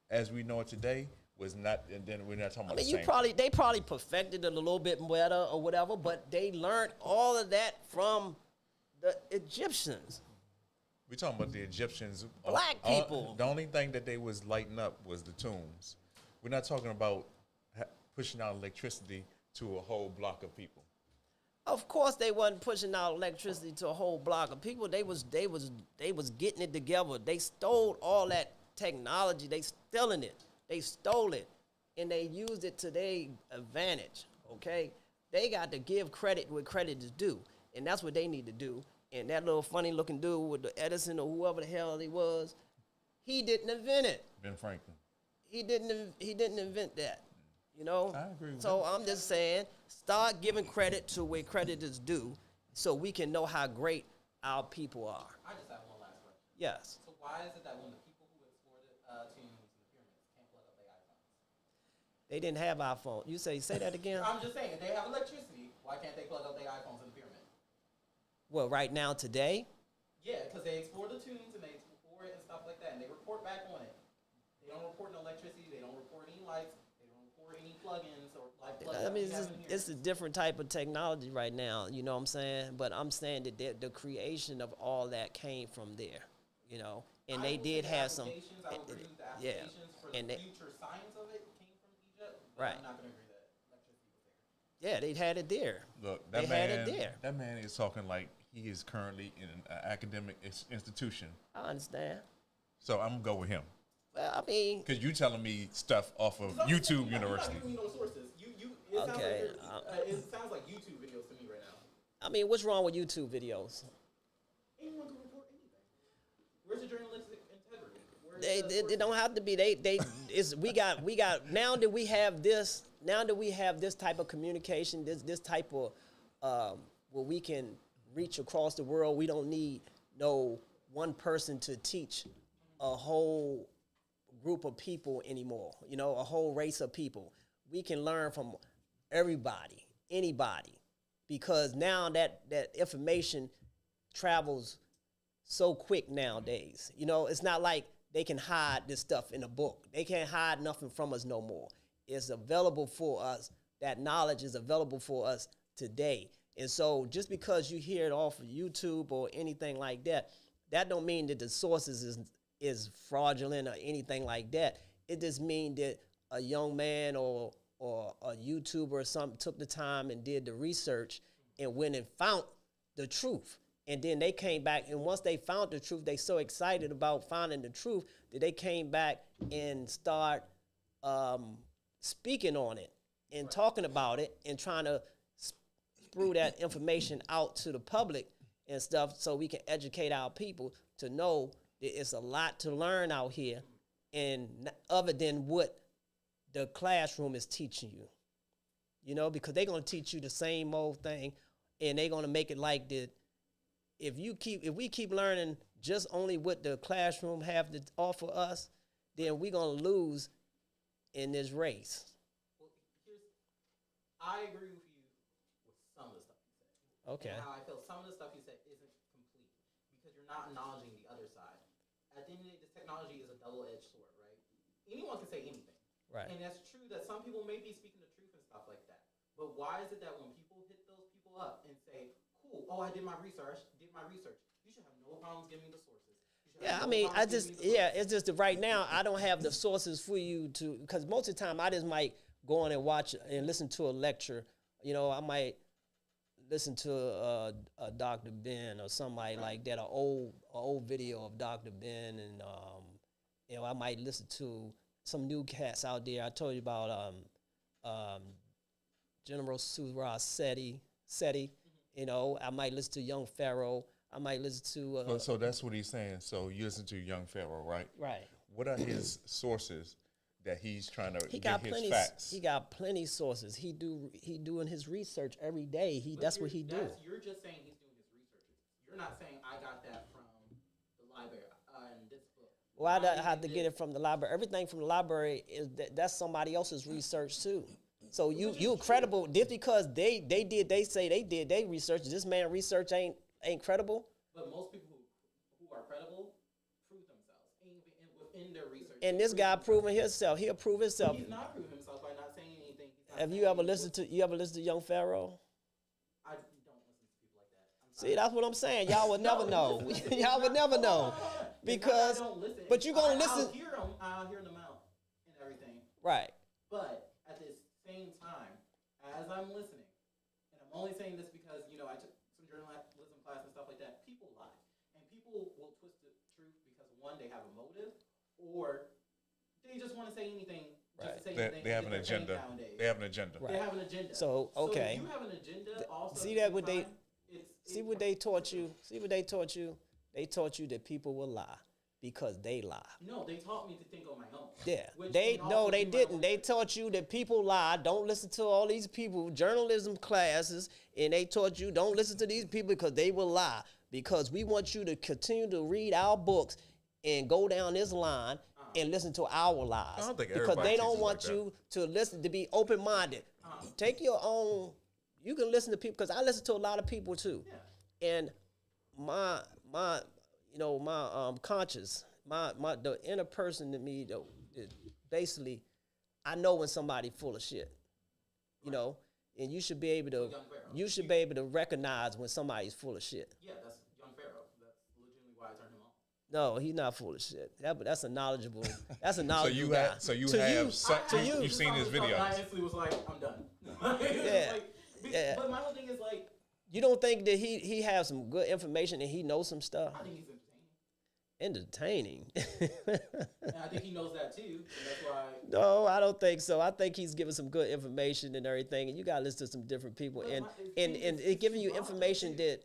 as we know it today, was not. And then we're not talking about. I mean, the same they probably perfected it a little bit better or whatever, but they learned all of that from the Egyptians. We're talking about the Egyptians. Black people. The only thing that they was lighting up was the tombs. We're not talking about pushing out electricity to a whole block of people. Of course, they wasn't pushing out electricity to a whole block of people. They was getting it together. They stole all that technology. They stealing it. They stole it, and they used it to their advantage. Okay, they got to give credit where credit is due, and that's what they need to do. And that little funny looking dude with the Edison or whoever the hell he was, he didn't invent it. Ben Franklin. He didn't invent that. You know? I agree with so I'm just saying, start giving credit to where credit is due so we can know how great our people are. I just have one last question. Yes. So why is it that when the people who explored tombs and the pyramids can't plug up their iPhones? They didn't have iPhone. You say that again? I'm just saying, they have electricity. Why can't they plug up their iPhones in the pyramid? Well, right now, today, Yeah, because they explore the tombs and they explore it and stuff like that, and they report back on it. They don't report no electricity. They don't report any lights. They don't report any plugins or like plugins. I mean, that we have in here. it's a different type of technology right now. You know what I'm saying? But I'm saying that the creation of all that came from there. You know, and I they would did say the have some. applications, I would agree with the Yeah, applications for and the they, future science of it came from Egypt. But Right. I'm not going to agree that electricity Yeah, they had it there. Look, They had it there. That man is talking like he is currently in an academic institution. I understand. So I'm gonna go with him. Well, I mean, Because you telling me stuff off of YouTube University. You're not giving me no sources. Okay, It sounds like YouTube videos to me right now. I mean, what's wrong with YouTube videos? Anyone can report anything. Where's the journalistic integrity? They don't have to be. We got now that we have this type of communication, this type of where we can reach across the world. We don't need no one person to teach a whole group of people anymore. You know, a whole race of people. We can learn from everybody, anybody, because now that information travels so quick nowadays. You know, it's not like they can hide this stuff in a book. They can't hide nothing from us no more. It's available for us. That knowledge is available for us today. And so just because you hear it off of YouTube or anything like that, that don't mean that the sources is fraudulent or anything like that. It just means that a young man or a YouTuber or something took the time and did the research and went and found the truth. And then they came back, and once they found the truth, they so excited about finding the truth that they came back and start speaking on it and talking about it and trying to sprue that information out to the public and stuff so we can educate our people to know that it's a lot to learn out here and other than what the classroom is teaching you. You know, because they're going to teach you the same old thing, and they're going to make it like that. If we keep learning just only what the classroom have to offer us, then we're going to lose in this race. Well, I agree with you with some of the stuff you said. Okay. And how I feel some of the stuff you said isn't complete because you're not acknowledging the other side. At the end of the day, this technology is a double-edged sword, right? Anyone can say anything. Right. And that's true that some people may be speaking the truth and stuff like that. But why is it that when people hit those people up and say, cool, oh, I did my research, you should have no problems giving me the sources. Yeah, I mean, it's just that right now I don't have the sources for you to, because most of the time I just might go on and watch and listen to a lecture. You know, I might listen to a Dr. Ben or somebody like that, an old video of Dr. Ben, and you know, I might listen to some new cats out there. I told you about General Suraj Seti. You know, I might listen to Young Pharaoh. I might listen to. So that's what he's saying. So you listen to Young Pharaoh, right? Right. What are his sources that he's trying to get his plenty. facts? He got plenty sources. He doing his research every day. That's what he do. You're just saying he's doing his research. You're not saying I got that from the library in this book. Well, I have to get it from the library. Everything from the library that's somebody else's research too. So you credible just because they say they did their research. This man research ain't credible. But most people who are credible prove themselves within their research. And this guy proving himself. He'll prove himself. He's not proving himself by not saying anything. Have you ever listened to Young Pharaoh? I don't listen to people like that. See, that's what I'm saying. Y'all would never know. Y'all would never know. Because, but you're going to listen. I'll hear them out and everything. Right. But at the same time, as I'm listening, and I'm only saying this because, you know, I took some journalism class and stuff like that, people lie. And people will twist the truth because, one, they have a motive, or they just want to say anything. Right. Just to say anything. They have an agenda. They have an agenda. Right. They have an agenda. So, okay. So you have an agenda also. See that what they see what they taught you? See what they taught you? They taught you that people will lie because they lie. No, they taught me to think on my own. Yeah. They didn't. They taught you that people lie. Don't listen to all these people, journalism classes, and they taught you don't listen to these people because they will lie. Because we want you to continue to read our books and go down this line and listen to our lies. I don't think because they don't teaches want like you to listen, to be open-minded. Take your own, you can listen to people, because I listen to a lot of people too. Yeah. And my conscience, the inner person in me, though, basically, I know when somebody full of shit, you know, and you should be able to recognize when somebody's full of shit. Yeah, that's Young Pharaoh. That's legitimately why I turned him on. No, he's not full of shit. That's a knowledgeable. That's a knowledgeable guy. You've seen his videos. I instantly was like, I'm done. Yeah. Yeah. But my whole thing is like, You don't think that he has some good information and he knows some stuff? I think he's entertaining. And I think he knows that too. And that's why. No, I don't think so. I think he's giving some good information and everything, and you got to listen to some different people, and it giving you information that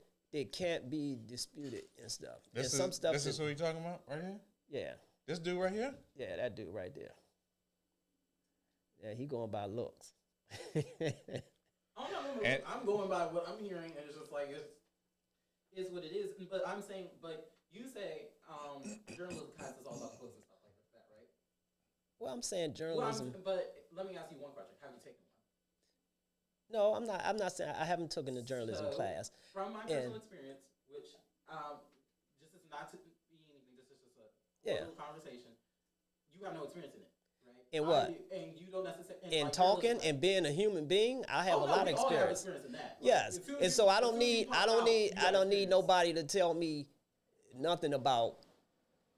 can't be disputed and stuff. This and some stuff. This is who you talking about right here? Yeah. This dude right here? Yeah, that dude right there. Yeah, he going by looks. I'm going by what I'm hearing, and it's just like it's what it is. But I'm saying, but you say journalism class is all about books and stuff like that, right? Well, I'm saying journalism. But let me ask you one question: have you taken one? No, I'm not. I'm not saying I haven't taken a journalism class. From my personal experience, which just is not to be anything, this is just a little conversation. You have no experience in it. In what? And you don't necessarily in talking and being a human being, I have a lot of experience. In that. Yes, and so I don't need nobody to tell me nothing about.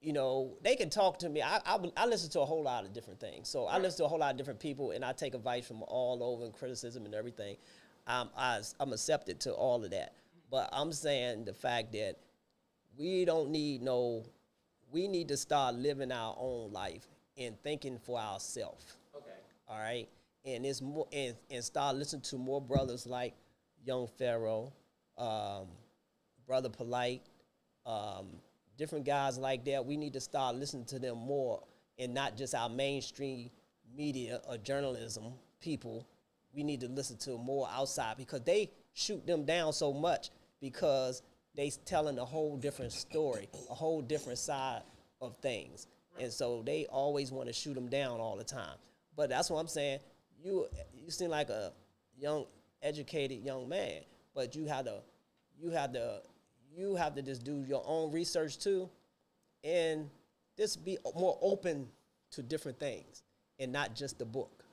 You know, they can talk to me. I listen to a whole lot of different things. So I listen to a whole lot of different people, and I take advice from all over and criticism and everything. I'm accepted to all of that. But I'm saying the fact that we don't need we need to start living our own life and thinking for ourselves. Okay. All right. And it's more and start listening to more brothers like Young Pharaoh, Brother Polite, different guys like that. We need to start listening to them more and not just our mainstream media or journalism people. We need to listen to more outside because they shoot them down so much because they telling a whole different story, a whole different side of things. And so they always want to shoot them down all the time. But that's what I'm saying. You seem like a young, educated young man, but you have to just do your own research too, and just be more open to different things and not just the book,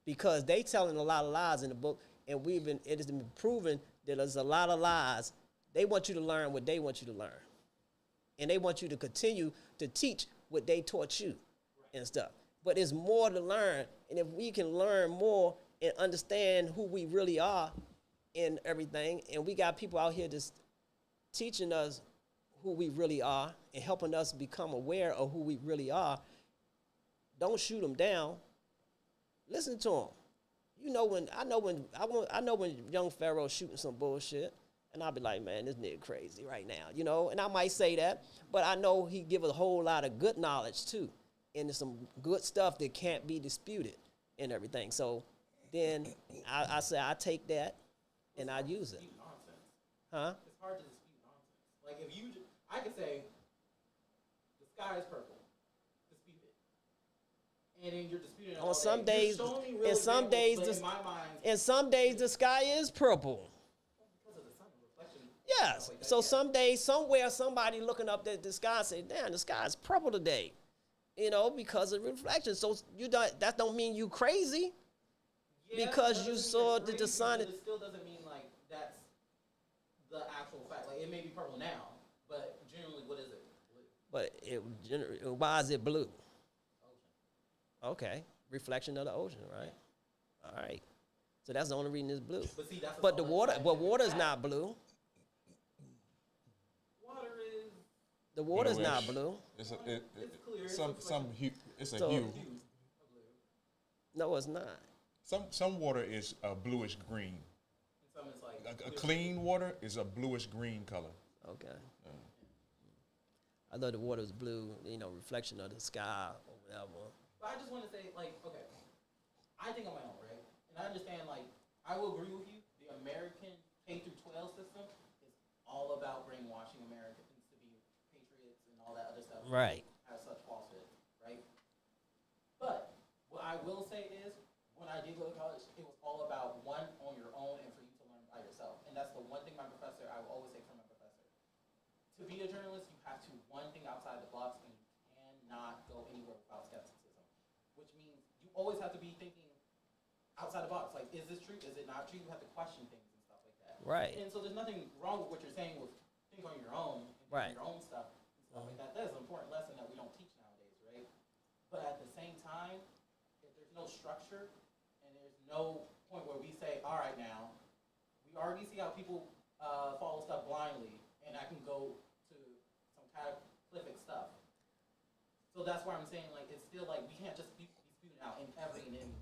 because they telling a lot of lies in the book, and it has been proven that there's a lot of lies. They want you to learn what they want you to learn, and they want you to continue to teach what they taught you and stuff. But there's more to learn, and if we can learn more and understand who we really are and everything, and we got people out here just teaching us who we really are and helping us become aware of who we really are, don't shoot them down. Listen to them. I know when Young Pharaoh's shooting some bullshit, and I'll be like, man, this nigga crazy right now, and I might say that, but I know he give a whole lot of good knowledge too, and there's some good stuff that can't be disputed and everything. So then I say I take that and I use it. Huh? It's hard to dispute nonsense. Like I could say, the sky is purple. Dispute it. And then you're disputing it on some days, in some days the sky is purple. Yes. So some days, somewhere, somebody looking up at the sky say, damn, the sky is purple today. Because of reflection. So that don't mean you crazy. Yeah, because you saw that the sun. It still doesn't mean like that's the actual fact. Like it may be purple now, but generally, what is it? But why is it blue? Ocean. Okay. Reflection of the ocean, right? All right. So that's the only reason it's blue. But see, that's water's not blue. The water's not blue. It's clear. It's a hue. No, it's not. Some water is a bluish green. Some is like a clean water is a bluish green color. Okay. I thought the water was blue, reflection of the sky or whatever. But I just want to say, like, okay, I think on my own, right? And I understand, like, I will agree with you. The American K through 12 system is all about brainwashing Americans to be patriots and all that other stuff. Right. As such falsehood, right? But what I will say is, when I did go to college, it was all about one on your own and for you to learn by yourself. And that's the one thing I will always take from my professor. To be a journalist, you have to one thing outside the box, and you cannot go anywhere without skepticism. Which means you always have to be thinking outside the box. Like, is this true? Is it not true? You have to question things and stuff like that. Right. And so there's nothing wrong with what you're saying with think on your own and right. your own stuff and stuff like that. That is an important lesson that we don't teach nowadays, right? But at the same time, if there's no structure and there's no point where all right, now we already see how people follow stuff blindly, and I can go to some cataclysmic stuff. So that's why I'm saying, like, it's still like we can't just be spewing out in every and anything.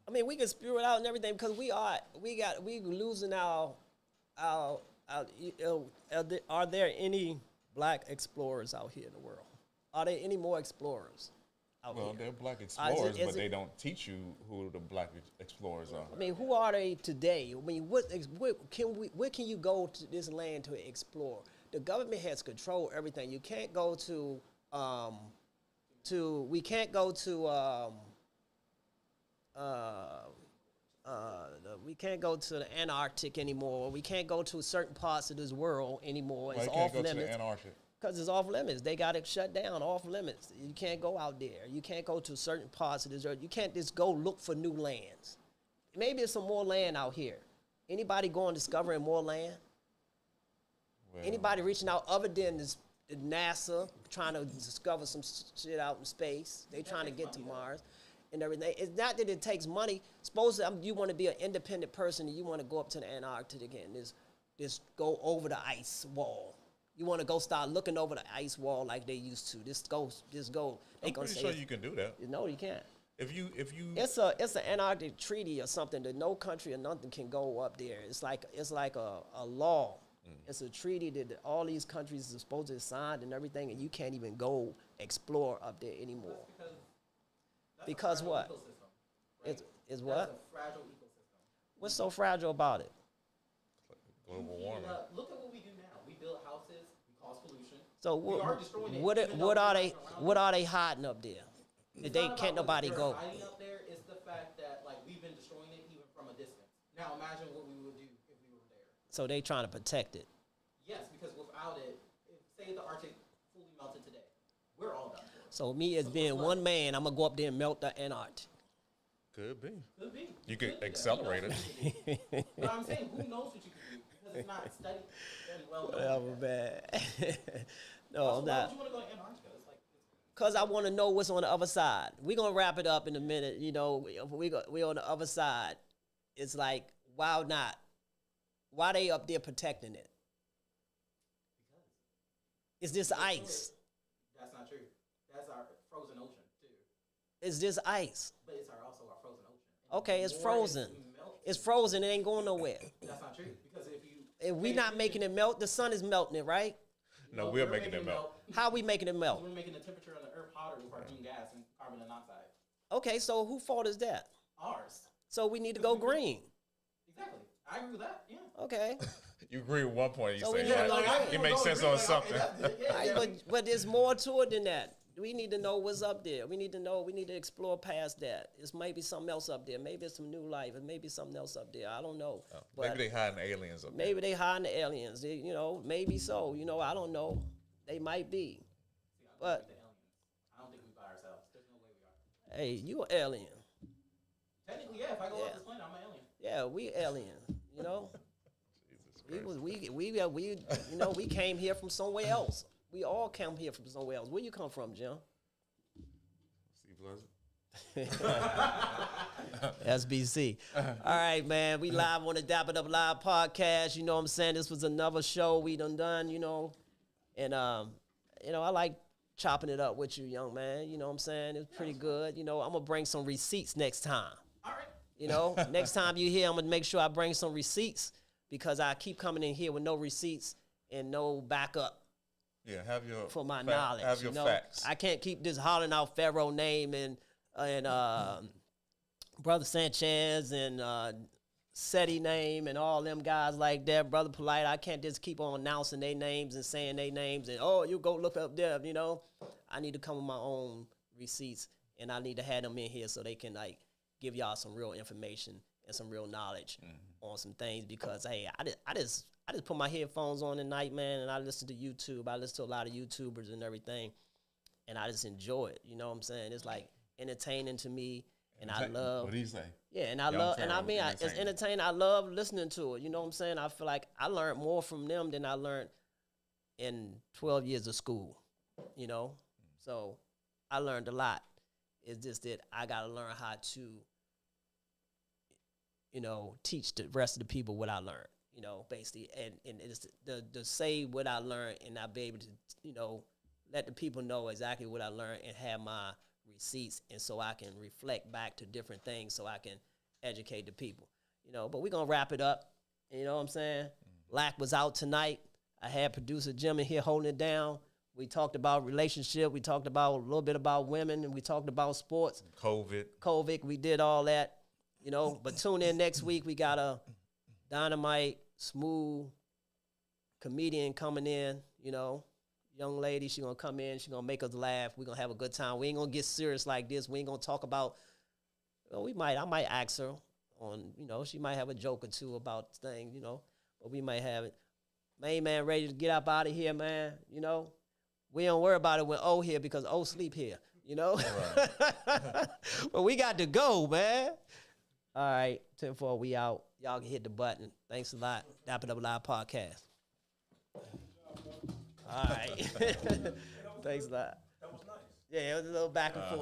I mean, we can spew it out and everything because we losing our are there any black explorers out here in the world? Are there any more explorers out here? Well, they're black explorers, is but they it- don't teach you who the black explorers are. I mean, who are they today? I mean, where can you go to this land to explore? The government has control everything. You can't go to we can't go to we can't go to the Antarctic anymore. We can't go to certain parts of this world anymore. Why It's you can't off go to the limits. Antarctic? Because it's off limits. They got it shut down, off limits. You can't go out there. You can't go to certain parts of this earth. You can't just go look for new lands. Maybe there's some more land out here. Anybody going discovering more land? Well, Anybody reaching out other than this, NASA trying to discover some shit out in space? They trying to get to Mars and everything. It's not that it takes money. Suppose you want to be an independent person and you want to go up to the Antarctic and just go over the ice wall. You want to go start looking over the ice wall like they used to. Just go. They I'm gonna pretty say sure it's- you can do that. No, you can't. If you It's an Antarctic treaty or something that no country or nothing can go up there. It's like a law. It's a treaty that all these countries are supposed to sign and everything, and you can't even go explore up there anymore. That's Because a fragile what? ecosystem, right? It's That's what? a fragile ecosystem. What's so fragile about it? global warming. Look at what we do now. We build houses. We cause pollution. So We are destroying it, what even though are we're they not around what it. are they hiding up there? It's They not can't about nobody what go. they're hiding up there. It's the fact that like we've been destroying it even from a distance. Now imagine what we would do if we were there. So they trying to protect it. Yes, because without it, say the Arctic fully melted today, we're all done for. So me as being one man, I'm gonna go up there and melt the Antarctic. Could be. Could be. You could do that. accelerate Who knows it. what you could do? But I'm saying, who knows what you could do because it's not studied very well. Whatever, man. No, Also, I'm why not. would you want to go to Antarctica? It's like Cause I want to know what's on the other side. We're gonna wrap it up in a minute. You know, we on the other side. It's like, why not? Why they up there protecting it? It's this ice. that's not true. That's our frozen ocean too. It's this ice. But it's also our frozen ocean. And Okay, the it's more frozen. melts, It's frozen. It ain't going nowhere. that's not true because if you If we not making it melt, the sun is melting it, right? No, we're making it melt. How we making it melt? We're making the temperature on the earth hotter with our green gas and carbon monoxide. Okay, so who fault is that? Ours. So we need to go green. Exactly. I agree with that. Yeah. Okay. You agree with one point. You So say we never right? go- It makes sense on something. But there's more to it than that. We need to know what's up there. We need to know. We need to explore past that. It's maybe something else up there. Maybe it's some new life. It may be something else up there. I don't know. But Maybe they hiding aliens up there. maybe they hiding the aliens. You know, maybe so. You know, I don't know. They might be. But The aliens. I don't think we by ourselves. There's no way we are. hey, you an alien. Technically, yeah. If I go Yeah. off this planet, I'm an alien. Yeah, we alien. You know. Jesus We Christ. was we you know we came here from somewhere else. We all came here from somewhere else. Where you come from, Jim? Steve Pleasant. SBC. All right, man. We live on the Dap Up Live podcast. You know what I'm saying? This was another show we done, you know. And you know, I like chopping it up with you, young man. You know what I'm saying? It's pretty good. You know, I'm gonna bring some receipts next time. All right. You know, next time you here, I'm gonna make sure I bring some receipts because I keep coming in here with no receipts and no backup Yeah, have your for my knowledge. Have your you know? facts. I can't keep just hollering out Pharaoh name and Brother Sanchez and SETI name and all them guys like that, Brother Polite. I can't just keep on announcing their names and saying their names and, oh, you go look up there, you know. I need to come with my own receipts, and I need to have them in here so they can, like, give y'all some real information and some real knowledge on some things because, hey, I just put my headphones on at night, man, and I listen to YouTube. I listen to a lot of YouTubers and everything, and I just enjoy it. You know what I'm saying? It's, like, entertaining to me, and I love... What do you say? Yeah, and I Young love, and I Pharaoh, mean, it's entertaining. entertaining. I love listening to it. You know what I'm saying? I feel like I learned more from them than I learned in 12 years of school. You know, so I learned a lot. It's just that I gotta learn how to, you know, teach the rest of the people what I learned, you know, basically. And it's the say what I learned and not be able to, you know, let the people know exactly what I learned and have my receipts, and so I can reflect back to different things so I can educate the people, you know. But we're going to wrap it up, you know what I'm saying? Lack was out tonight. I had producer Jim in here holding it down. We talked about relationship. We talked about a little bit about women, and we talked about sports. COVID. We did all that, you know. But tune in next week. We got a dynamite, smooth comedian coming in, you know. Young lady, she going to come in. She going to make us laugh. We're going to have a good time. We ain't going to get serious like this. We ain't going to talk about, well, I might ask her on, you know, she might have a joke or two about things, you know. But we might have it. Main man ready to get up out of here, man, you know. We don't worry about it when O here because O sleep here, you know? Right. But we got to go, man. All right, 10-4, we out. Y'all can hit the button. Thanks a lot. Dap It Up Live Podcast. All right. Thanks a lot. That was nice. Yeah, it was a little back and forth.